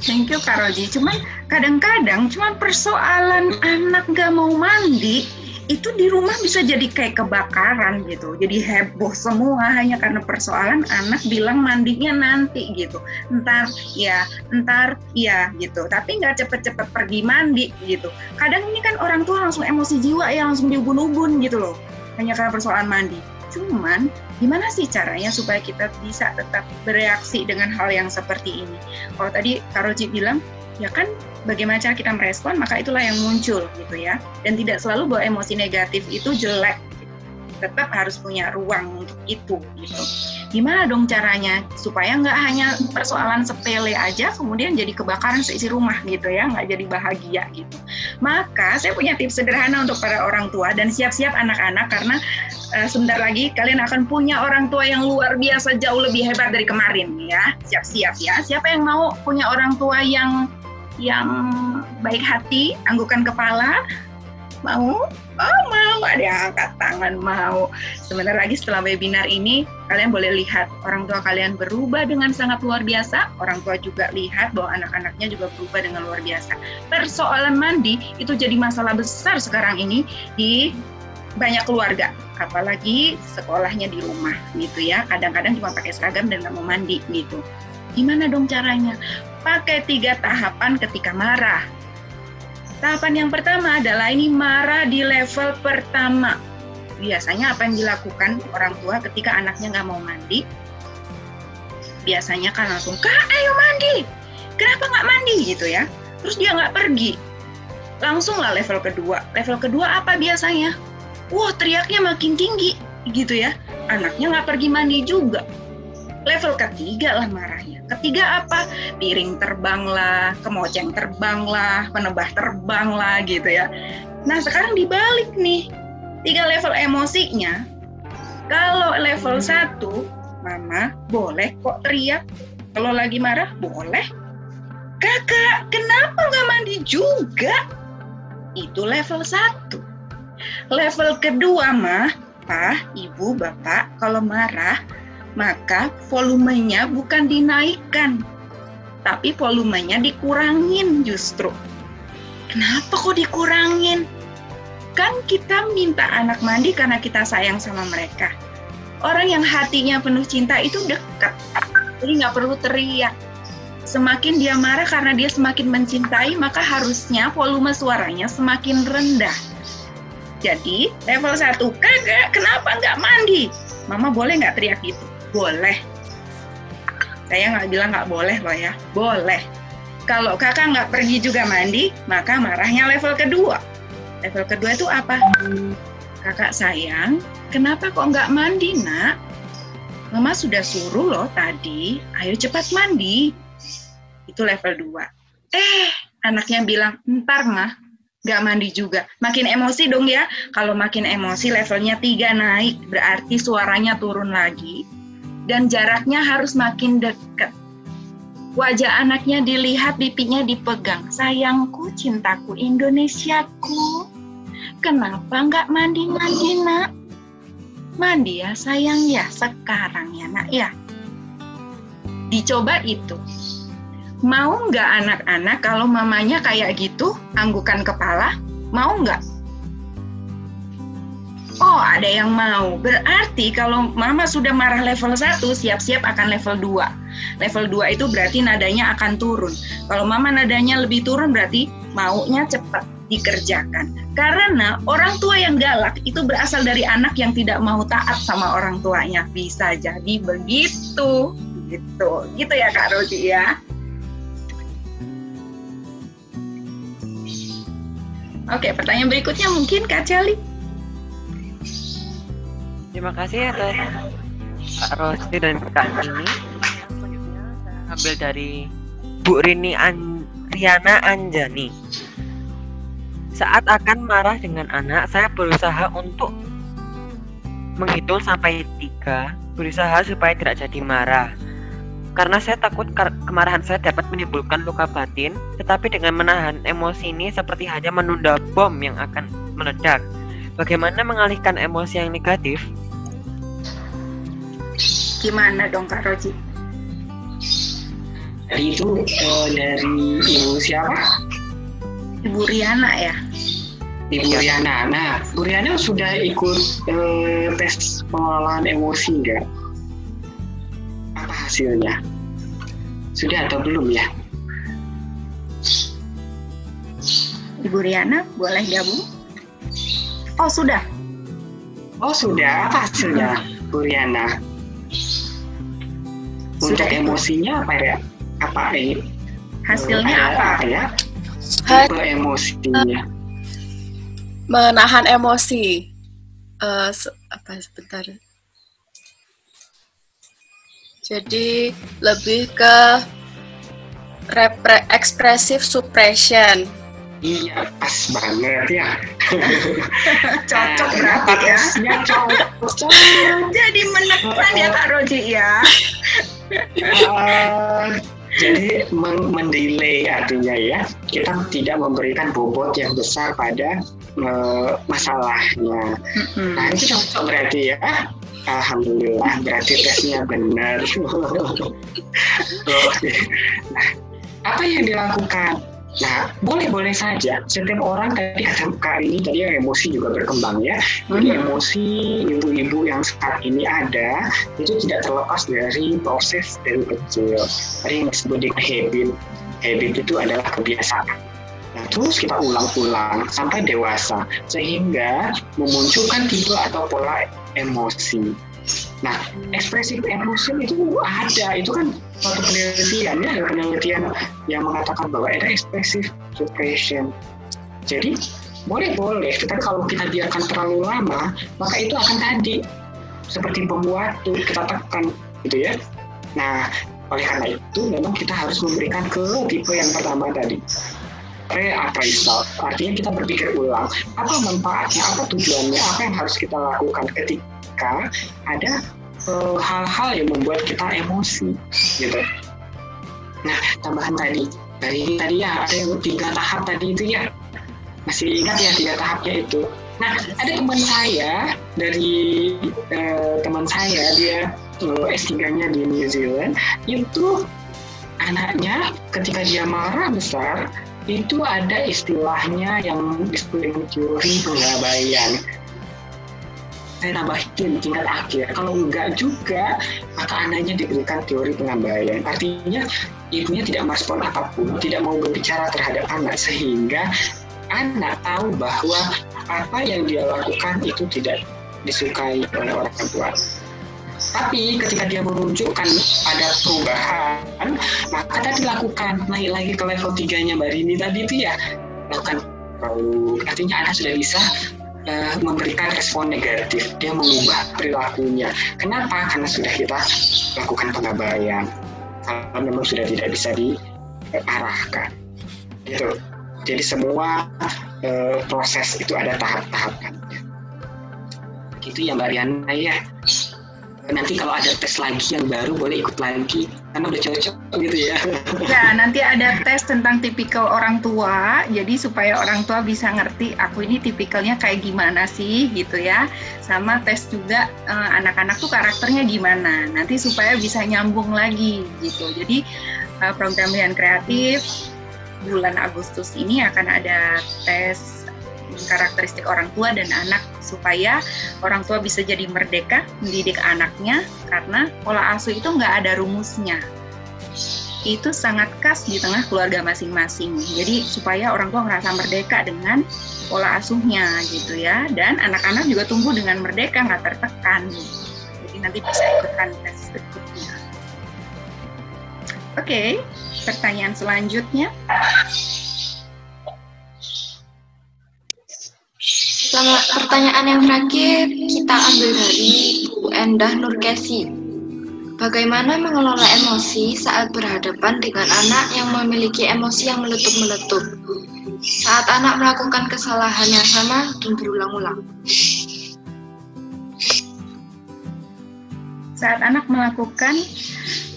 Thank you Kak Roji. Cuman kadang-kadang persoalan anak gak mau mandi itu di rumah bisa jadi kayak kebakaran gitu. Jadi heboh semua hanya karena persoalan anak bilang mandinya nanti gitu. Ntar ya gitu. Tapi nggak cepet-cepet pergi mandi gitu. Kadang ini kan orang tua langsung emosi jiwa ya, langsung diubun-ubun gitu loh. Hanya karena persoalan mandi. Cuman gimana sih caranya supaya kita bisa tetap bereaksi dengan hal yang seperti ini? Kalau tadi Kak Roji bilang, ya kan bagaimana cara kita merespon, maka itulah yang muncul gitu ya. Dan tidak selalu bahwa emosi negatif itu jelek, gitu. Tetap harus punya ruang untuk itu gitu. Gimana dong caranya supaya nggak hanya persoalan sepele aja kemudian jadi kebakaran seisi rumah gitu ya, nggak jadi bahagia gitu. Maka saya punya tips sederhana untuk para orang tua, dan siap-siap anak-anak karena sebentar lagi kalian akan punya orang tua yang luar biasa jauh lebih hebat dari kemarin ya. Siap-siap ya. Siapa yang mau punya orang tua yang baik hati, anggukan kepala? Mau? Oh mau, ada yang angkat tangan mau. Sebentar lagi setelah webinar ini, kalian boleh lihat orang tua kalian berubah dengan sangat luar biasa. Orang tua juga lihat bahwa anak-anaknya juga berubah dengan luar biasa. Persoalan mandi itu jadi masalah besar sekarang ini di banyak keluarga. Apalagi sekolahnya di rumah gitu ya. Kadang-kadang cuma pakai seragam dan nggak mau mandi gitu. Gimana dong caranya? Pakai 3 tahapan ketika marah. Tahapan yang pertama adalah ini marah di level pertama. Biasanya apa yang dilakukan orang tua ketika anaknya nggak mau mandi? Biasanya kan langsung, Kak ayo mandi. Kenapa nggak mandi gitu ya? Terus dia nggak pergi. Langsung lah level kedua. Level kedua apa biasanya? Wah teriaknya makin tinggi gitu ya. Anaknya nggak pergi mandi juga. Level ketiga lah marahnya. Ketiga apa? Piring terbang lah, kemoceng terbang lah, penebah terbang lah gitu ya. Nah sekarang dibalik nih, 3 level emosinya. Kalau level 1, Mama boleh kok teriak. Kalau lagi marah boleh. Kakak kenapa nggak mandi juga? Itu level 1. Level kedua mah, Pak, Ibu, Bapak, kalau marah maka volumenya bukan dinaikkan, tapi volumenya dikurangin justru. Kenapa kok dikurangin? Kan kita minta anak mandi karena kita sayang sama mereka. Orang yang hatinya penuh cinta itu dekat, jadi nggak perlu teriak. Semakin dia marah karena dia semakin mencintai, maka harusnya volume suaranya semakin rendah. Jadi level 1, Kakak kenapa nggak mandi? Mama boleh nggak teriak gitu? Boleh. Saya nggak bilang nggak boleh loh ya, boleh. Kalau kakak nggak pergi juga mandi, maka marahnya level kedua. Level kedua itu apa? Kakak sayang, kenapa kok nggak mandi nak? Mama sudah suruh loh tadi, ayo cepat mandi. Itu level 2. Anaknya bilang, ntar mah, nggak mandi juga. Makin emosi dong ya. Kalau makin emosi levelnya 3 naik, berarti suaranya turun lagi. Dan jaraknya harus makin dekat. Wajah anaknya dilihat, pipinya dipegang. Sayangku, cintaku, Indonesiaku. Kenapa nggak mandi-mandi nak? Mandi ya sayang ya, sekarang ya nak ya. Dicoba itu. Mau nggak anak-anak kalau mamanya kayak gitu, anggukan kepala? Mau nggak? Oh, ada yang mau. Berarti kalau mama sudah marah level 1, siap-siap akan level 2. Level 2 itu berarti nadanya akan turun. Kalau mama nadanya lebih turun berarti maunya cepat dikerjakan. Karena orang tua yang galak itu berasal dari anak yang tidak mau taat sama orang tuanya. Bisa jadi begitu. Gitu ya Kak Rozi ya. Oke, pertanyaan berikutnya mungkin Kak Celi. Terima kasih atas Kak Rozi dan Kak Rini. Selanjutnya saya ambil dari Bu Riana Anjani. Saat akan marah dengan anak, saya berusaha untuk menghitung sampai 3, berusaha supaya tidak jadi marah. Karena saya takut kemarahan saya dapat menimbulkan luka batin, tetapi dengan menahan emosi ini seperti hanya menunda bom yang akan meledak. Bagaimana mengalihkan emosi yang negatif? Gimana dong Kak Rozi? Tadi itu dari ibu siapa? Ibu Riana ya? Ibu Riana. Nah, Bu Riana sudah ikut tes pengolahan emosi nggak? Apa hasilnya? Sudah atau belum ya? Ibu Riana, boleh gabung? Oh, sudah. Oh, sudah. Apa hasilnya, Bu Riana? Untuk emosinya apa ya? Apa ini? Hasilnya apa ya? Tipe emosinya. Menahan emosi. Sebentar. Jadi lebih ke expressive suppression. Iya, pas banget ya. Cocok berarti ya. Cocok. Jadi menekan ya Kak Rozi ya. Jadi mendelay artinya ya, kita tidak memberikan bobot yang besar pada masalahnya. Nah, itu cocok berarti ya. Alhamdulillah, berarti tesnya benar. Oke. Nah, apa yang dilakukan? Nah, boleh-boleh saja. Setiap orang tadi kata Kak ini tadi yang emosi juga berkembang ya. Jadi emosi ibu-ibu yang saat ini ada itu tidak terlepas dari proses dari kecil. Tadi yang disebut dengan habit. Habit itu adalah kebiasaan. Nah, terus kita ulang-ulang sampai dewasa sehingga memunculkan tipe atau pola emosi. Nah, ekspresi emosi itu ada, itu kan suatu penelitian ya, ada penelitian yang mengatakan bahwa ada expressive suppression. Jadi boleh-boleh, tapi kalau kita biarkan terlalu lama, maka itu akan tadi seperti bom waktu kita tekan, gitu ya. Nah, oleh karena itu memang kita harus memberikan ke tipe yang pertama tadi. Reappraisal, artinya kita berpikir ulang, apa manfaatnya, apa tujuannya, apa yang harus kita lakukan ketika ada hal-hal yang membuat kita emosi, gitu. Nah, tambahan tadi, dari tadi ya ada yang 3 tahap tadi itu ya, masih ingat ya 3 tahapnya itu. Nah, ada teman saya dari teman saya dia S3-nya di New Zealand, itu anaknya ketika dia marah besar itu ada istilahnya yang disebut dengan teori pengabaian. Saya tambahin tingkat akhir. Kalau enggak juga, maka anaknya diberikan teori pengabaian. Artinya ibunya tidak merespon apapun, tidak mau berbicara terhadap anak sehingga anak tahu bahwa apa yang dia lakukan itu tidak disukai oleh orang tua. Tapi ketika dia menunjukkan ada perubahan, maka tadi lakukan naik lagi ke level 3-nya Mbak Rini tadi itu ya, lakukan artinya anak sudah bisa memberikan respon negatif, dia mengubah perilakunya. Kenapa? Karena sudah kita lakukan pengabaian. Kalau memang sudah tidak bisa diarahkan, gitu. Jadi semua proses itu ada tahap-tahapannya. Gitu ya Mbak Riana ya. nanti kalau ada tes lagi yang baru boleh ikut lagi karena udah cocok gitu ya. Ya, nanti ada tes tentang tipikal orang tua, jadi supaya orang tua bisa ngerti aku ini tipikalnya kayak gimana sih gitu ya. Sama tes juga anak-anak tuh karakternya gimana, nanti supaya bisa nyambung lagi gitu. Jadi program pilihan kreatif bulan Agustus ini akan ada tes karakteristik orang tua dan anak supaya orang tua bisa jadi merdeka mendidik anaknya, karena pola asuh itu nggak ada rumusnya. Itu sangat khas di tengah keluarga masing-masing. Jadi supaya orang tua merasa merdeka dengan pola asuhnya gitu ya, dan anak-anak juga tumbuh dengan merdeka, nggak tertekan. Jadi nanti bisa ikutan tes berikutnya. Oke, pertanyaan selanjutnya. Pertanyaan yang terakhir kita ambil dari Bu Endah Nurkesi. Bagaimana mengelola emosi saat berhadapan dengan anak yang memiliki emosi yang meletup-meletup? Saat anak melakukan kesalahan yang sama dan berulang-ulang. Saat anak melakukan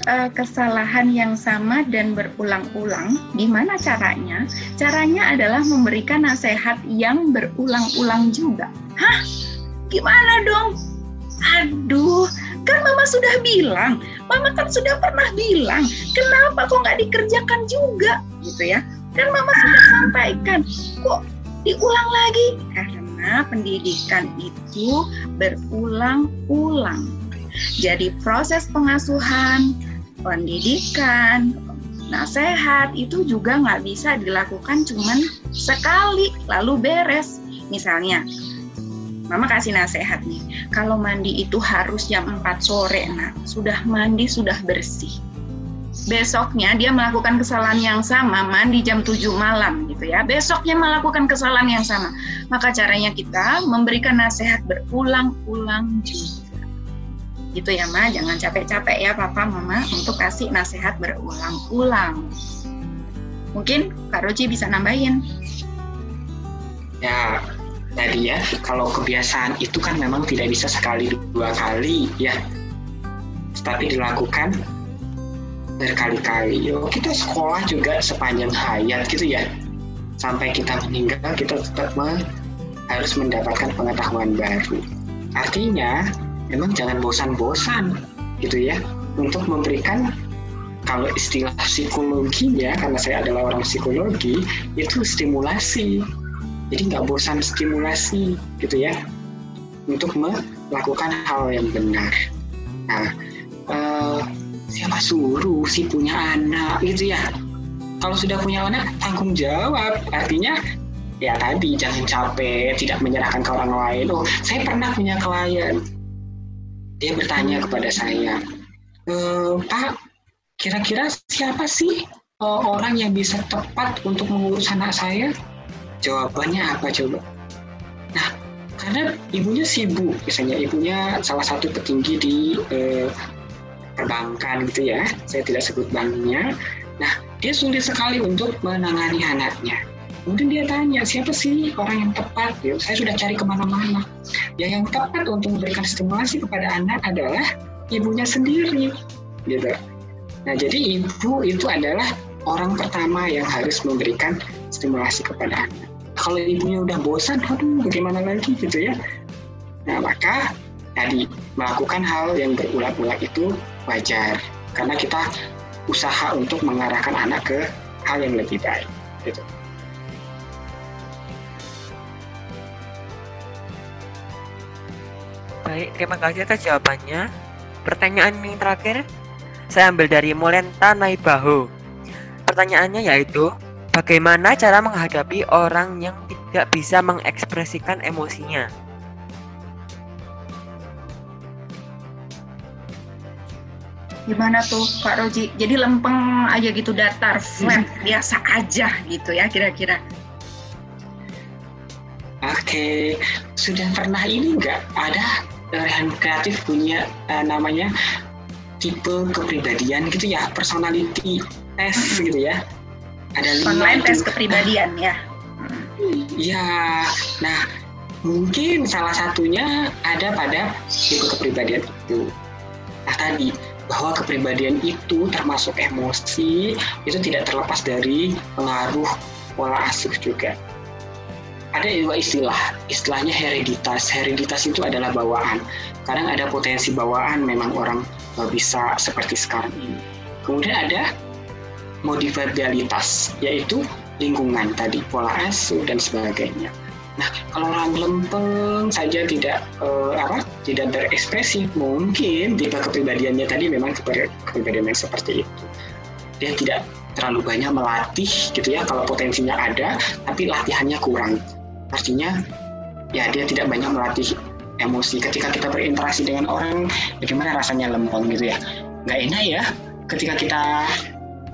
kesalahan yang sama dan berulang-ulang, gimana caranya? Caranya adalah memberikan nasihat yang berulang-ulang juga. Hah? Gimana dong? Aduh, kan mama sudah bilang, mama kan sudah pernah bilang, kenapa kok nggak dikerjakan juga? Gitu ya. Kan mama sudah sampaikan, kok diulang lagi? Karena pendidikan itu berulang-ulang. Jadi proses pengasuhan, pendidikan, nasihat itu juga nggak bisa dilakukan cuman sekali lalu beres. Misalnya, mama kasih nasihat nih, kalau mandi itu harus jam 4 sore, nah sudah mandi, sudah bersih. Besoknya dia melakukan kesalahan yang sama, mandi jam 7 malam gitu ya. Besoknya melakukan kesalahan yang sama. Maka caranya kita memberikan nasihat berulang-ulang juga. Gitu ya Ma, jangan capek-capek ya Papa Mama untuk kasih nasihat berulang-ulang. Mungkin Kak Roji bisa nambahin. Ya, tadi ya, kalau kebiasaan itu kan memang tidak bisa sekali dua kali ya, tapi dilakukan berkali-kali. Yo, kita sekolah juga sepanjang hayat gitu ya, sampai kita meninggal kita tetap harus mendapatkan pengetahuan baru. Artinya memang jangan bosan-bosan gitu ya untuk memberikan, kalau istilah psikologinya, karena saya adalah orang psikologi, itu stimulasi. Jadi nggak bosan stimulasi gitu ya untuk melakukan hal yang benar. Nah, siapa suruh sih punya anak gitu ya? Kalau sudah punya anak tanggung jawab, artinya ya tadi jangan capek, tidak menyerahkan ke orang lain. Oh, saya pernah punya klien. Dia bertanya kepada saya, Pak, kira-kira siapa sih orang yang bisa tepat untuk mengurus anak saya? Jawabannya apa coba? Nah, karena ibunya sibuk, misalnya ibunya salah satu petinggi di perbankan gitu ya, saya tidak sebut banknya. Nah, dia sulit sekali untuk menangani anaknya. Kemudian dia tanya, siapa sih orang yang tepat? Ya, saya sudah cari kemana-mana. Ya, yang tepat untuk memberikan stimulasi kepada anak adalah ibunya sendiri, gitu. Nah, jadi ibu itu adalah orang pertama yang harus memberikan stimulasi kepada anak. Kalau ibunya udah bosan, aduh, bagaimana lagi, gitu ya. Nah, maka tadi melakukan hal yang berulang-ulang itu wajar, karena kita usaha untuk mengarahkan anak ke hal yang lebih baik, gitu. Baik, terima kasih atas jawabannya. Pertanyaan yang terakhir saya ambil dari Molenta Naibaho. Pertanyaannya yaitu, bagaimana cara menghadapi orang yang tidak bisa mengekspresikan emosinya? Gimana tuh Kak Roji? Jadi lempeng aja gitu, datar, flat, biasa aja gitu ya kira-kira. Oke, sudah pernah ini nggak ada Rehan Kreatif punya namanya tipe kepribadian gitu ya, personality test gitu ya. Ada online tes kepribadian ya. Ya, nah mungkin salah satunya ada pada tipe kepribadian itu. Nah tadi, bahwa kepribadian itu termasuk emosi, itu tidak terlepas dari pengaruh pola asuh juga. Ada dua istilahnya hereditas. Hereditas itu adalah bawaan. Kadang ada potensi bawaan, memang orang bisa seperti sekarang ini. Kemudian ada modifabilitas, yaitu lingkungan tadi, pola asuh dan sebagainya. Nah, kalau orang lempeng saja tidak berekspresi, mungkin tipe kepribadiannya tadi memang kepribadian yang seperti itu. Dia tidak terlalu banyak melatih gitu ya, kalau potensinya ada, tapi latihannya kurang. Artinya, ya dia tidak banyak melatih emosi. Ketika kita berinteraksi dengan orang, bagaimana rasanya lempeng gitu ya. Nggak enak ya, ketika kita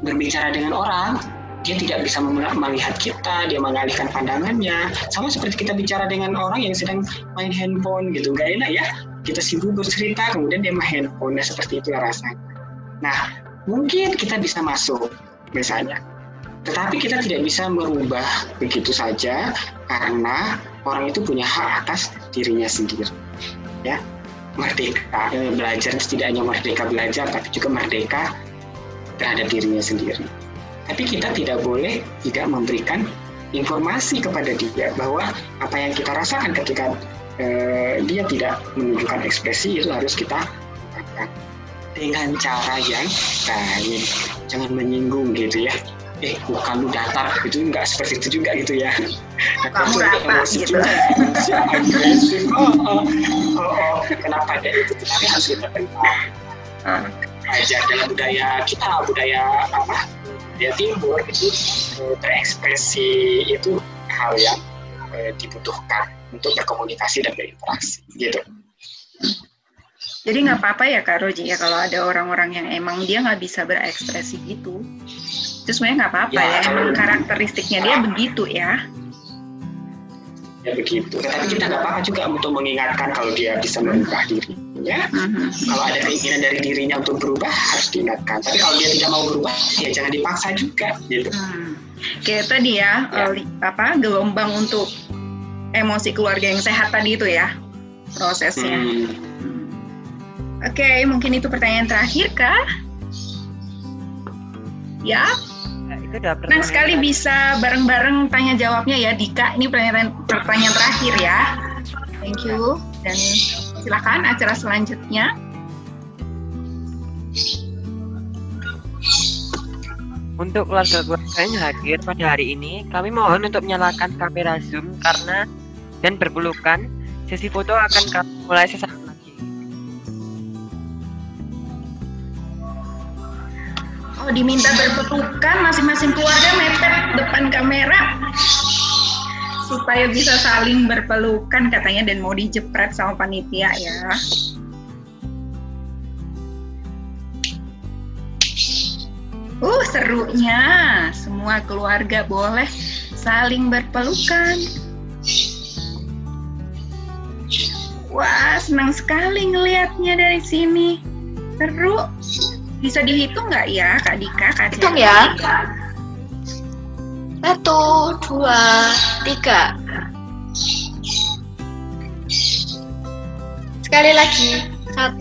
berbicara dengan orang, dia tidak bisa melihat kita, dia mengalihkan pandangannya. Sama seperti kita bicara dengan orang yang sedang main handphone gitu, nggak enak ya. Kita sibuk bercerita, kemudian dia main handphone, nah, seperti itulah rasanya. Nah, mungkin kita bisa masuk misalnya, tetapi kita tidak bisa merubah begitu saja karena orang itu punya hak atas dirinya sendiri. Ya, merdeka belajar tidak hanya merdeka belajar, tapi juga merdeka terhadap dirinya sendiri. Tapi kita tidak boleh tidak memberikan informasi kepada dia bahwa apa yang kita rasakan ketika dia tidak menunjukkan ekspresi itu harus kita lakukan dengan cara yang baik. Jangan menyinggung gitu ya. Bukan lu datar, itu enggak seperti itu juga gitu ya. Kamu apa gitu. Agresif. Kenapa dia itu? Tapi harus kita kenal. Aja dalam budaya kita, budaya timur itu berekspresi itu hal yang dibutuhkan untuk berkomunikasi dan berinteraksi gitu. Jadi nggak apa-apa ya Kak Roji ya kalau ada orang-orang yang emang dia nggak bisa berekspresi gitu. Itu sebenarnya nggak apa-apa ya, emang karakteristiknya dia begitu ya. Ya begitu. Tetapi kita nggak apa-apa juga untuk mengingatkan kalau dia bisa merubah diri. Ya, kalau ada keinginan dari dirinya untuk berubah harus diingatkan. Tapi kalau dia tidak mau berubah, ya jangan dipaksa juga. Gitu. Kayak tadi ya, gelombang untuk emosi keluarga yang sehat tadi itu ya prosesnya. Oke, mungkin itu pertanyaan terakhir kah? Ya. Senang sekali bisa bareng-bareng tanya jawabnya ya Dika. Ini pertanyaan terakhir ya. Thank you. Dan silakan acara selanjutnya. Untuk keluarga-keluarga yang hadir pada hari ini, kami mohon untuk menyalakan kamera Zoom dan berpelukan. Sesi foto akan kami mulai sesaat lagi. Oh, diminta berpelukan, masing-masing keluarga mepet depan kamera supaya bisa saling berpelukan katanya dan mau dijepret sama panitia ya. Serunya semua keluarga boleh saling berpelukan. Wah, senang sekali ngelihatnya dari sini. Seru. Bisa dihitung nggak ya Kak Dika? Hitung ya. 1, 2, 3. Sekali lagi. 1,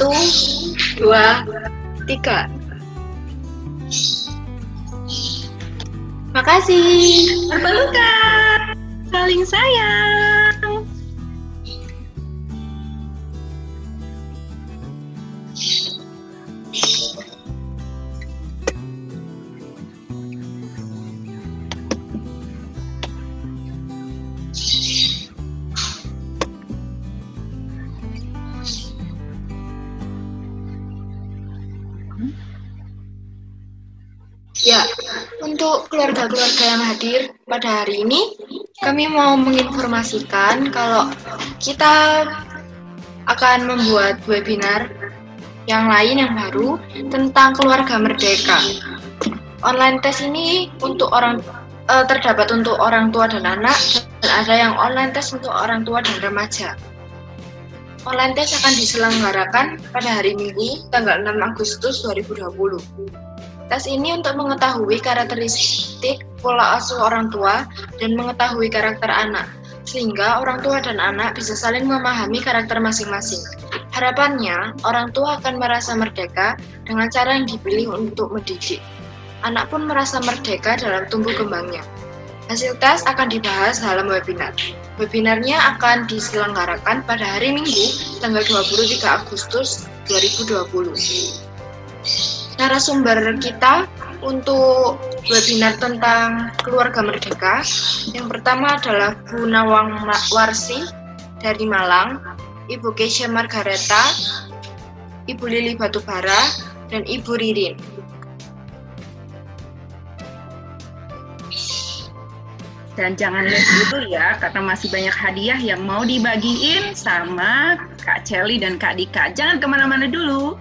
2, 3. Makasih. Berpelukan. Saling sayang. Ya, untuk keluarga-keluarga yang hadir pada hari ini, kami mau menginformasikan kalau kita akan membuat webinar yang lain yang baru tentang keluarga merdeka. Online test ini untuk terdapat untuk orang tua dan anak, dan ada yang online test untuk orang tua dan remaja. Online test akan diselenggarakan pada hari Minggu, tanggal 6 Agustus 2020. Tes ini untuk mengetahui karakteristik pola asuh orang tua dan mengetahui karakter anak. sehingga orang tua dan anak bisa saling memahami karakter masing-masing. Harapannya, orang tua akan merasa merdeka dengan cara yang dipilih untuk mendidik. Anak pun merasa merdeka dalam tumbuh kembangnya. Hasil tes akan dibahas dalam webinar. Webinarnya akan diselenggarakan pada hari Minggu, tanggal 23 Agustus 2020. Narasumber kita untuk webinar tentang keluarga merdeka, yang pertama adalah Bu Nawang Warsi dari Malang, Ibu Keisha Margareta, Ibu Lili Batubara, dan Ibu Ririn. Dan jangan lihat dulu ya, karena masih banyak hadiah yang mau dibagiin sama Kak Celi dan Kak Dika. Jangan kemana-mana dulu.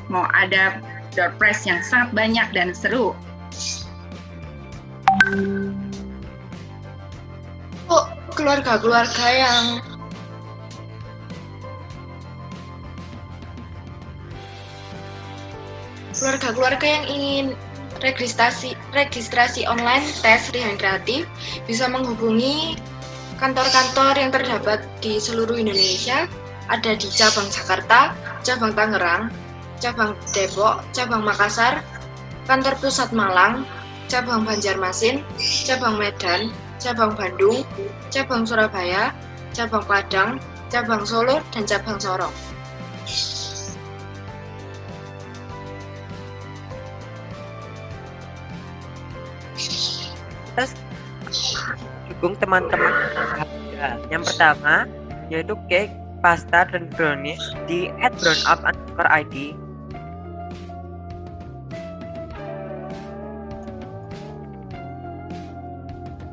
Mau ada door prize yang sangat banyak dan seru. Oh, keluarga-keluarga yang ingin registrasi online tes Rihan Kreatif bisa menghubungi kantor-kantor yang terdapat di seluruh Indonesia. Ada di cabang Jakarta, cabang Tangerang, cabang Depok, cabang Makassar, kantor pusat Malang, cabang Banjarmasin, cabang Medan, cabang Bandung, cabang Surabaya, cabang Padang, cabang Solo, dan cabang Sorong. Terus dukung teman-teman yang pertama yaitu cake, pasta, dan brownies di @brownup_id.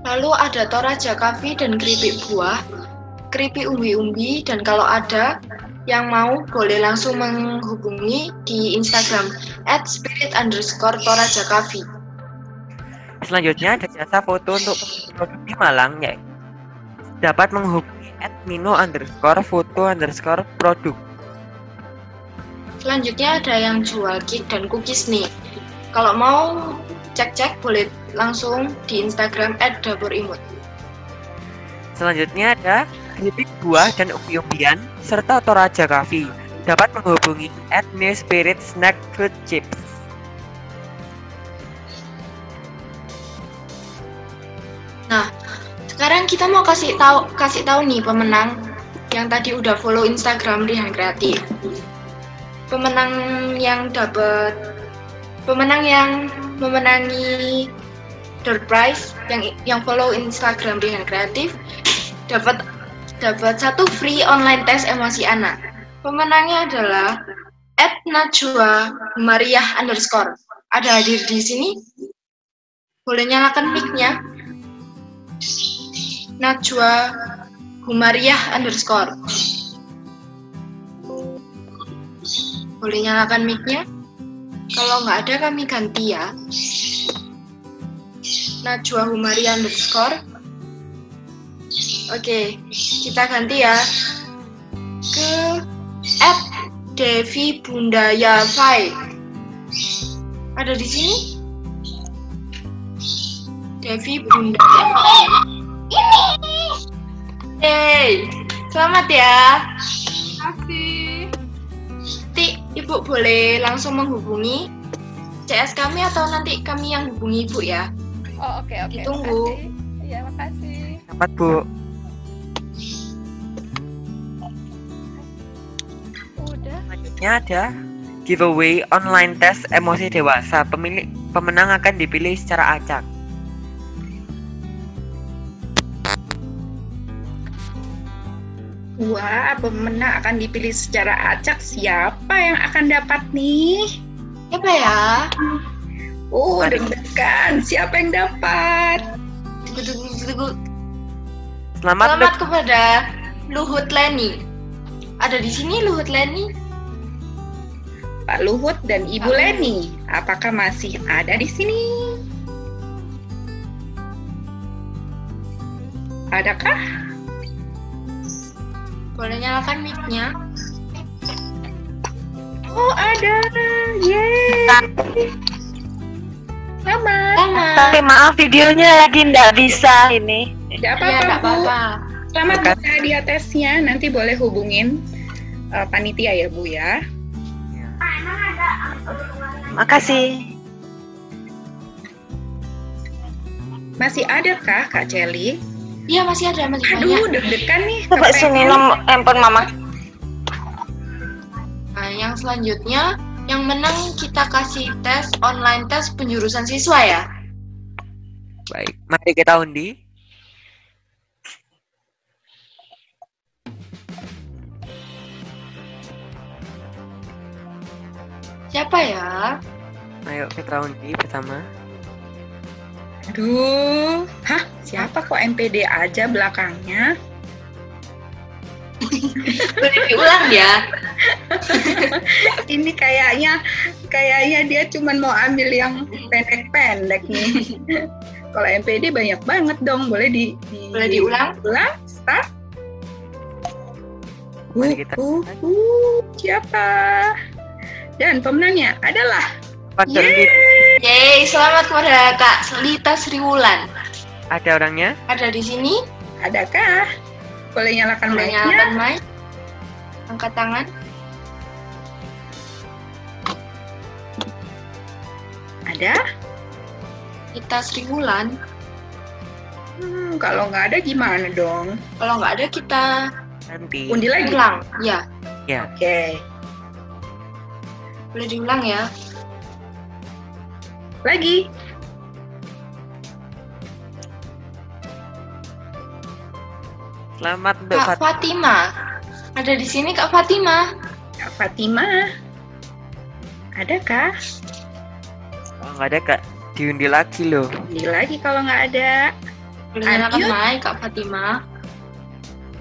Lalu ada Toraja Coffee dan keripik buah, keripik umbi-umbi, dan kalau ada yang mau boleh langsung menghubungi di Instagram @spirit_toraja coffee. Selanjutnya ada jasa foto untuk produk di Malang, ya. Dapat menghubungi @mino_foto_produk. Selanjutnya ada yang jual cake dan cookies nih. Kalau mau cek-cek boleh langsung di Instagram @dapurimut. Selanjutnya ada keripik buah dan umbi-umbian serta Toraja Coffee. Dapat menghubungi @newspiritsnackfoodchips. Nah, sekarang kita mau kasih tahu nih pemenang yang tadi udah follow Instagram Rihan Kreatif. Pemenang yang memenangi door prize yang follow Instagram Rihan Kreatif dapat 1 free online tes emosi anak. Pemenangnya adalah @najwa_humariah_. Ada hadir di sini? Boleh nyalakan mic-nya? Najwa_humariah_. Boleh nyalakan mic-nya? Kalau nggak ada kami ganti ya. Najwa_humariah_. Oke, kita ganti ya ke @devibundayafai. Ada di sini? Devi Bundayafai. Hey, selamat ya. Terima kasih. Nanti Ibu boleh langsung menghubungi CS kami atau nanti kami yang hubungi Ibu ya. Oh, oke. Ditunggu. Iya, makasih. Selamat, Bu. Udah. Selanjutnya ada giveaway online tes emosi dewasa. Pemenang akan dipilih secara acak. Wah, pemenang akan dipilih secara acak. Siapa yang akan dapat nih? Siapa ya? Oh, deg-degan. Siapa yang dapat? Tunggu. Selamat kepada Luhut Leni. Ada di sini Luhut Leni? Pak Luhut dan Ibu Leni. Apakah masih ada di sini? Adakah? Boleh nyalakan mic-nya? Oh, ada. Yeay. Selamat. Tapi maaf videonya lagi nggak bisa ini. Tidak apa-apa, nggak Bu. apa-apa. Selamat buka hadiah tesnya. Nanti boleh hubungin panitia ya, Bu ya. Makasih. Masih ada kah Kak Celi? Iya, masih ada, masih banyak. Aduh, deg-degan nih. Coba sini nomor handphone Mama. Nah, yang selanjutnya, yang menang kita kasih tes online tes penjurusan siswa ya. Baik, mari kita undi. Siapa ya? Ayo kita undi bersama. Aduh, hah? Siapa kok MPD aja belakangnya? Boleh diulang ya. Ini kayaknya dia cuman mau ambil yang pendek-pendek nih. Kalau MPD banyak banget dong. Boleh diulang? Ulang, start. Siapa? Dan pemenangnya adalah Yeay, selamat kepada Kak Lita Sriwulan. Ada orangnya? Ada di sini? Adakah? Boleh nyalakan Boleh mic-nya? nyalakan mic. Angkat tangan. Ada? Lita Sriwulan. Kalau nggak ada gimana dong? Kalau nggak ada kita Nanti. Undi lagi? ulang. Ya, Ya. Oke. boleh diulang ya. Lagi. Selamat untuk Kak Fatima. Ada di sini Kak Fatima. Kak Fatima. Adakah? Oh, nggak ada Kak. Diundi lagi loh. Undi lagi kalau nggak ada. Boleh nyalakan Lanjut. mic Kak Fatima.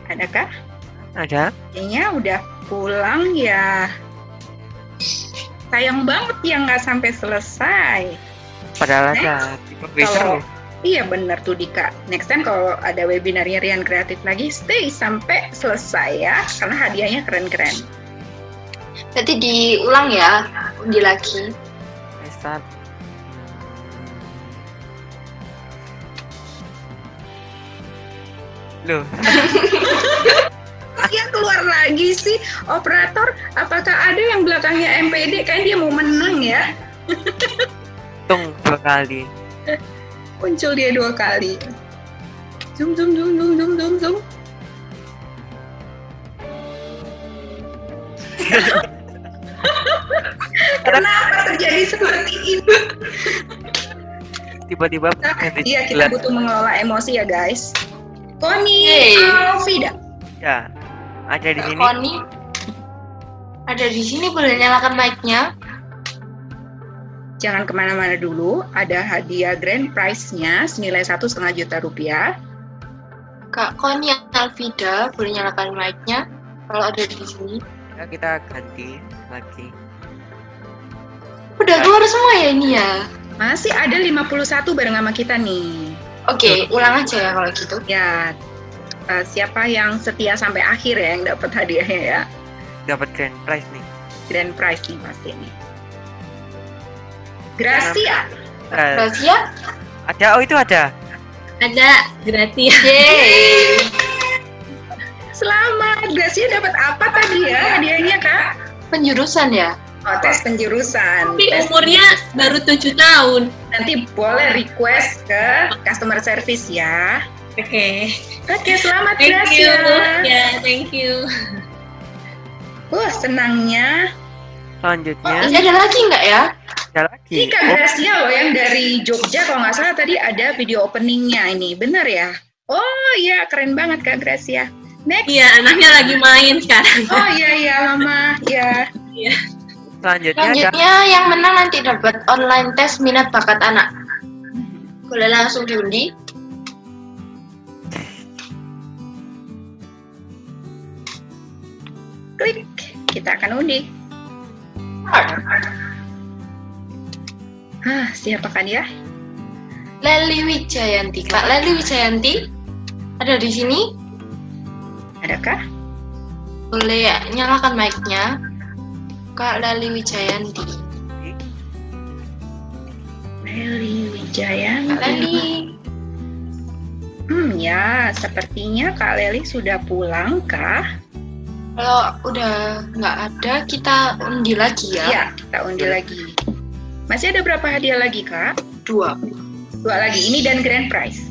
Adakah? Ada? Kayaknya udah pulang ya. Sayang banget ya nggak sampai selesai. Padahal Next. ada supervisor Kalau loh. iya bener tuh Dika. Next time kalau ada webinarnya Rian Kreatif lagi, stay sampai selesai ya. Karena hadiahnya keren-keren. Nanti diulang ya. Undi lagi. Start. Loh. Dia keluar lagi sih, operator. Apakah ada yang belakangnya MPD? Kayak dia mau menang ya. Hitung 2 kali. Muncul dia 2 kali. Zoom, zoom, zoom, zoom, zoom, zoom, zoom. Kenapa terjadi seperti ini? Tiba-tiba Iya, kita butuh mengelola emosi ya guys. Koni Hey. Alfida. Ya. Ada di sini. Koni. Ada di sini, boleh nyalakan mic-nya. Jangan kemana-mana dulu. Ada hadiah grand prize-nya senilai 1,5 juta rupiah. Kak Koni Alfida, boleh nyalakan mic-nya kalau ada di sini. Ya, kita ganti lagi. Udah keluar semua ya ini ya. Masih ada 51 bareng sama kita nih. Oke, ulang aja ya kalau gitu. Ya, siapa yang setia sampai akhir ya yang dapat hadiahnya ya. Dapat grand prize nih. Grand prize nih pasti nih. Gracia. Gracia? Ada, oh itu ada. Ada gratis. Yeay. Selamat. Gracia dapat apa tadi ya hadiahnya Kak? Penjurusan ya? Oh, tes penjurusan. Tapi Tes umurnya baru 7 tahun. nanti boleh request ke customer service ya. Oke. Oke, selamat Thank you. Gracia. Ya, thank you. Senangnya. Selanjutnya. Ada lagi nggak ya? Ada lagi. Ini Kak Gracia loh yang dari Jogja kalau nggak salah tadi ada video openingnya ini. Bener ya? Oh iya, keren banget Kak Gracia. Next. Iya, anaknya lagi main sekarang. Oh iya, Mama. Iya. Iya. Selanjutnya yang menang nanti dapat online tes minat bakat anak. Boleh langsung diundi. Klik. Kita akan undi. Siapakah dia? Leli Wijayanti. Kak Leli Wijayanti ada di sini? Adakah? Boleh nyalakan mic-nya. Kak Leli Wijayanti. Leli Wijayanti. Kak Leli. ya. Sepertinya Kak Leli sudah pulang kah? Kalau udah nggak ada, kita undi lagi ya. Iya, kita undi lagi. Masih ada berapa hadiah lagi, Kak? 2. 2 lagi. Ini dan grand prize.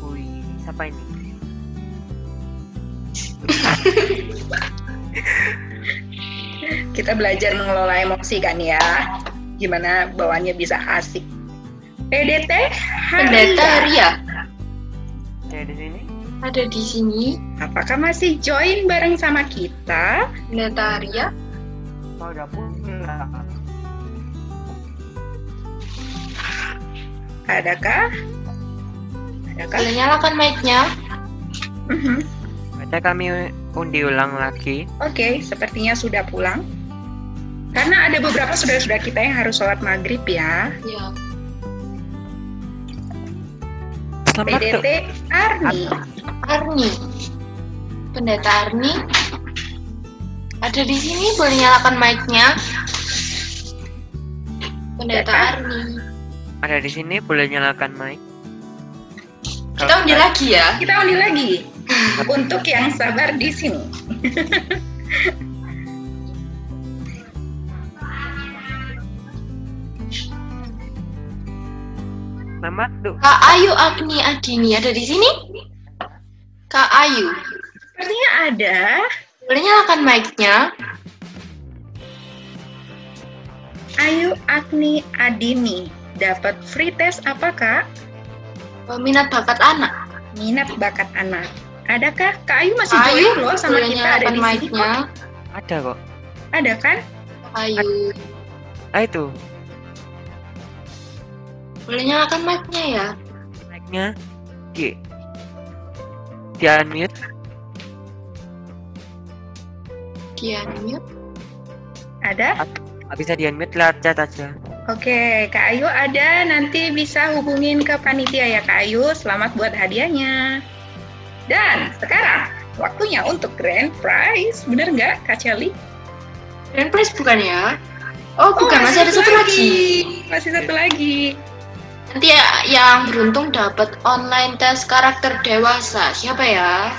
Wih, siapa ini? Kita belajar mengelola emosi kan ya. Gimana bawaannya bisa asik. PDT Pendeta Ria. Saya di sini. Ada di sini. Apakah masih join bareng sama kita? Pendeta Ria. Oh, udah pulang. Adakah? Boleh nyalakan mic-nya? Ada kami undi ulang lagi. Oke, sepertinya sudah pulang. Karena ada beberapa saudara-saudara kita yang harus sholat maghrib ya. Iya. PDT Arni. Arni. Pendeta Arni. Ada di sini, boleh nyalakan mic-nya? Pendeta Arni. Ada di sini, boleh nyalakan mic. Kita undi lagi ya. Kita undi lagi. Untuk yang sabar di sini. Selamat tuh. Kak Ayu Agni Adini ada di sini? Kak Ayu. Sepertinya ada. Boleh nyalakan mic-nya? Ayu Agni Adini. Dapat free test apa, Kak? Minat bakat anak. Minat bakat anak. Adakah Kak Ayu masih join loh sama kita ada di sini kok? Ada kok. Ada kan? Ayu. Itu. Boleh nyalakan mic-nya ya? Mic-nya G. Di unmute. Di unmute. Ada? Bisa di unmute lewat chat aja. Oke, Kak Ayu ada, nanti bisa hubungin ke panitia ya Kak Ayu. Selamat buat hadiahnya. Dan sekarang waktunya untuk grand prize. Bener nggak Kak Celi? Grand prize bukan ya? Oh bukan, masih ada satu lagi. Masih satu lagi. Nanti ya, yang beruntung dapat online tes karakter dewasa. Siapa ya?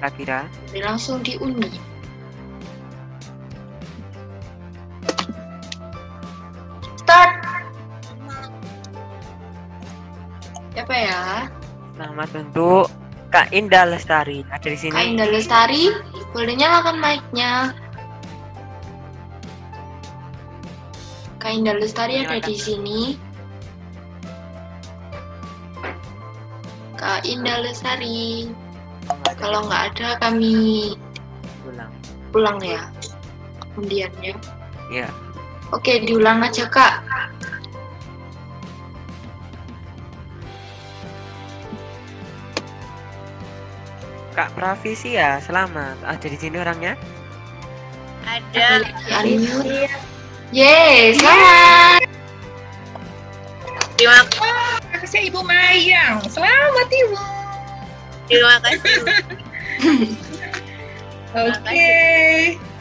Kira-kira. Langsung diundi. Start. Siapa ya? Selamat untuk Kak Indah Lestari. Ada di sini. Kak Indah Lestari, boleh nyalakan mic-nya. Kak Indah Lestari ada di sini. Kak Indah Lestari. Kalau nggak ada, kami pulang ya undiannya. Iya. Oke, diulang aja Kak. Kak Pravisi ya, selamat. Ada di sini orangnya? Ada. Unmute. Yeay, selamat. Terima kasih Ibu Mayang. Selamat Ibu. Terima kasih. Oke.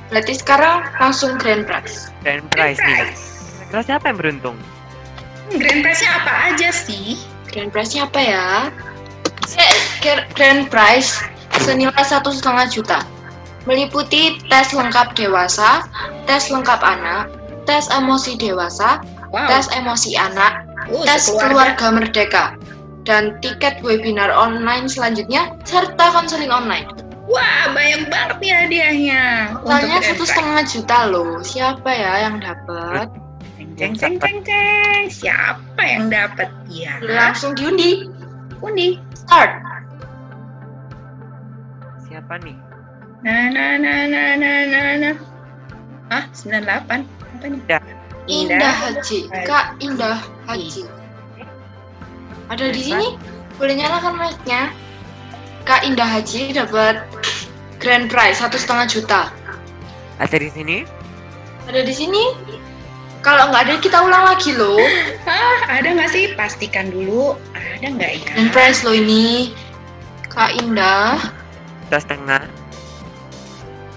Berarti sekarang langsung grand prize. Grand prize nih. Terus siapa yang beruntung? Grand prize-nya apa aja sih? Grand prize-nya apa ya? Grand prize senilai 1,5 juta. Meliputi tes lengkap dewasa, tes lengkap anak, tes emosi dewasa, tes emosi anak, tes keluarga merdeka, dan tiket webinar online selanjutnya, serta konseling online. Wah, banyak banget nih hadiahnya. Totalnya 1,5 juta loh. Siapa ya yang dapat? Ceng ceng ceng ceng. Siapa yang dapat ya? Langsung diundi. Undi. Start. Siapa nih? Nah. Ah, 98. Apa nih? Indah Haji. Kak Indah Haji. Ada di sini? Boleh nyalakan mic-nya? Kak Indah Haji dapat grand prize 1,5 juta. Ada di sini? Ada di sini? Kalau nggak ada kita ulang lagi loh. Ada nggak sih? Pastikan dulu. Ada nggak ya? Grand prize loh ini. Kak Indah. 2,5.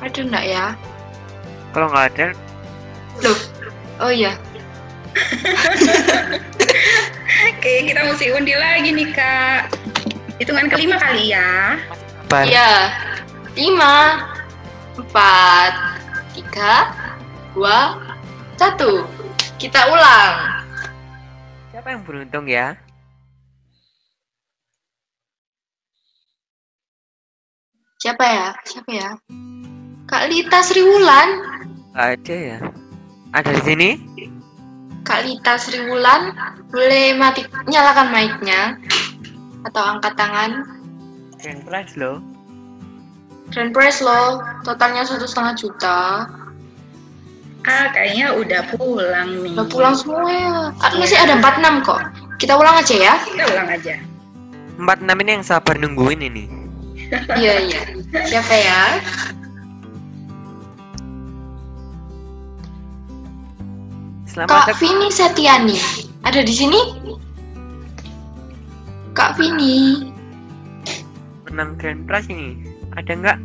Ada nggak ya? Kalau nggak ada. Loh. Oh iya. Oke, kita mesti undi lagi nih Kak. Hitungan kelima kali ya. Bar. Iya. 5, 4, 3, 2, 1. Kita ulang. Siapa yang beruntung ya? Siapa ya? Kak Lita Sriwulan. Nggak ada ya? Ada di sini? Kak Lita Sriwulan, boleh nyalakan mic-nya atau angkat tangan. Grand prize loh. Grand prize loh, totalnya 1,5 juta. Kayaknya udah pulang nih. Udah pulang semua ya. Masih ada 46 kok. Kita ulang aja ya. Kita ulang aja. 46 ini yang sabar nungguin ini. Iya. Siapa ya? Selamat Kak Vini Setiani. Ada di sini? Kak Vini. menang grand prize ini. Ada nggak?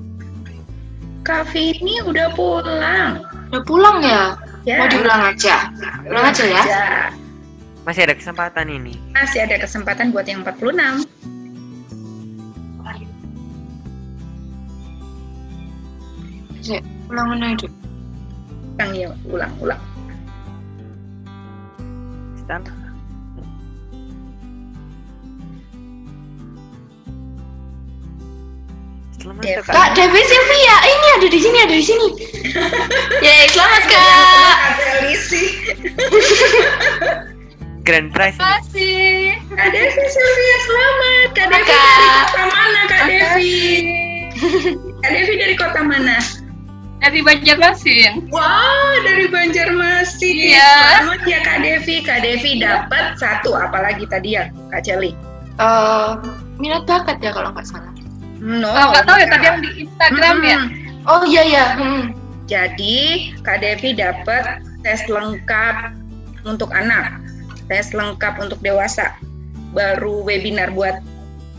Kak Vini udah pulang. Udah pulang ya? Ya. Mau diulang aja? Ulang aja ya? Masih ada kesempatan ini. Masih ada kesempatan buat yang 46. Ulang mana itu? Ulang. Start. Selamat Kak Devi Sylvia, ini ada di sini. Yeay, selamat Kak. Grand prize. Terima kasih. Kak Devi Sylvia, selamat. Kak Devi dari kota mana, Kak Devi? Kak Devi dari kota mana? Dari Banjarmasin. Wow, dari Banjarmasin. Iya. Selamat ya Kak Devi. Kak Devi dapat 1, apalagi tadi ya Kak Celi? Minat bakat ya kalau nggak salah. No. Nggak tahu ya tadi yang di Instagram ya. Oh iya. Jadi Kak Devi dapat tes lengkap untuk anak, tes lengkap untuk dewasa. Baru webinar buat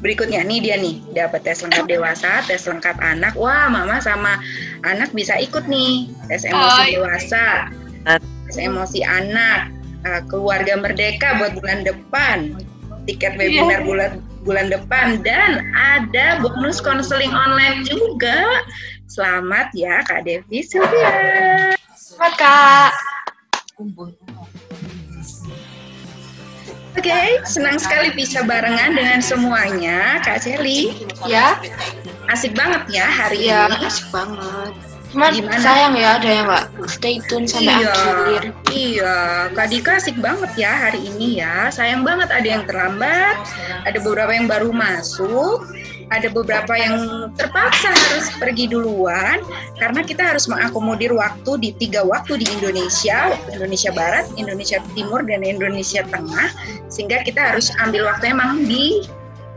berikutnya nih dia nih dapat tes lengkap dewasa, tes lengkap anak. Wah, mama sama anak bisa ikut nih tes emosi dewasa, tes emosi anak, keluarga merdeka buat bulan depan, tiket webinar bulan depan, dan ada bonus konseling online juga. Selamat ya Kak Devi Sylvia. Selamat Kak. Oke, senang sekali bisa barengan dengan semuanya, Kak Celi. Ya. Asik banget ya hari Ya, ini. asik banget. Cuman Gimana? sayang ya ada yang nggak stay tune sampai akhir. Iya, Kak Dika asik banget ya hari ini ya. Sayang banget ada yang terlambat, ada beberapa yang baru masuk, ada beberapa yang terpaksa harus pergi duluan karena kita harus mengakomodir waktu di 3 waktu di Indonesia, waktu Indonesia Barat, Indonesia Timur, dan Indonesia Tengah, sehingga kita harus ambil waktunya memang di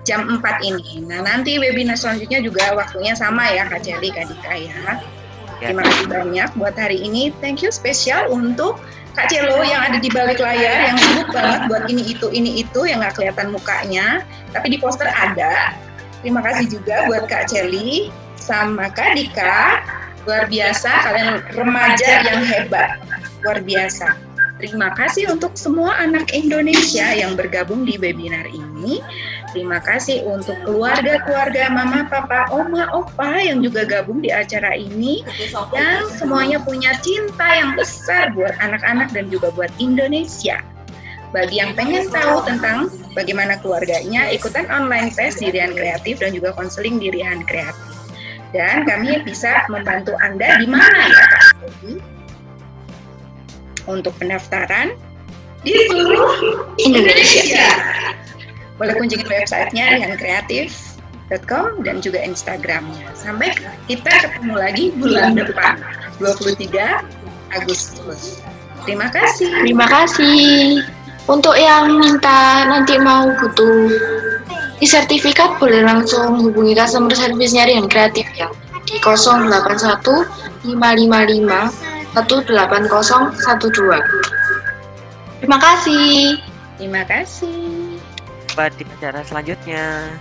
jam 4 ini. Nah, nanti webinar selanjutnya juga waktunya sama ya Kak Celi, Kak Dika ya. Terima kasih banyak buat hari ini. Thank you spesial untuk Kak Celo yang ada di balik layar, yang sibuk banget buat ini itu yang nggak kelihatan mukanya, tapi di poster ada. Terima kasih juga buat Kak Celi sama Kak Dika. Luar biasa, kalian remaja yang hebat. Luar biasa. Terima kasih untuk semua anak Indonesia yang bergabung di webinar ini. Terima kasih untuk keluarga-keluarga mama, papa, oma, opa yang juga gabung di acara ini. Dan semuanya punya cinta yang besar buat anak-anak dan juga buat Indonesia. Bagi yang pengen tahu tentang bagaimana keluarganya, ikutan online tes di Rian Kreatif dan juga konseling di Rian Kreatif. Dan kami bisa membantu Anda di mana ya Kak? Untuk pendaftaran di seluruh Indonesia. Boleh kunjungi websitenya riankreatif.com dan juga Instagramnya. Sampai kita ketemu lagi bulan depan, 23 Agustus. Terima kasih. Terima kasih. Untuk yang minta nanti mau butuh sertifikat boleh langsung hubungi customer service-nya Rian Kreatif ya di 081 555 18012. Terima kasih. Terima kasih. Di acara selanjutnya.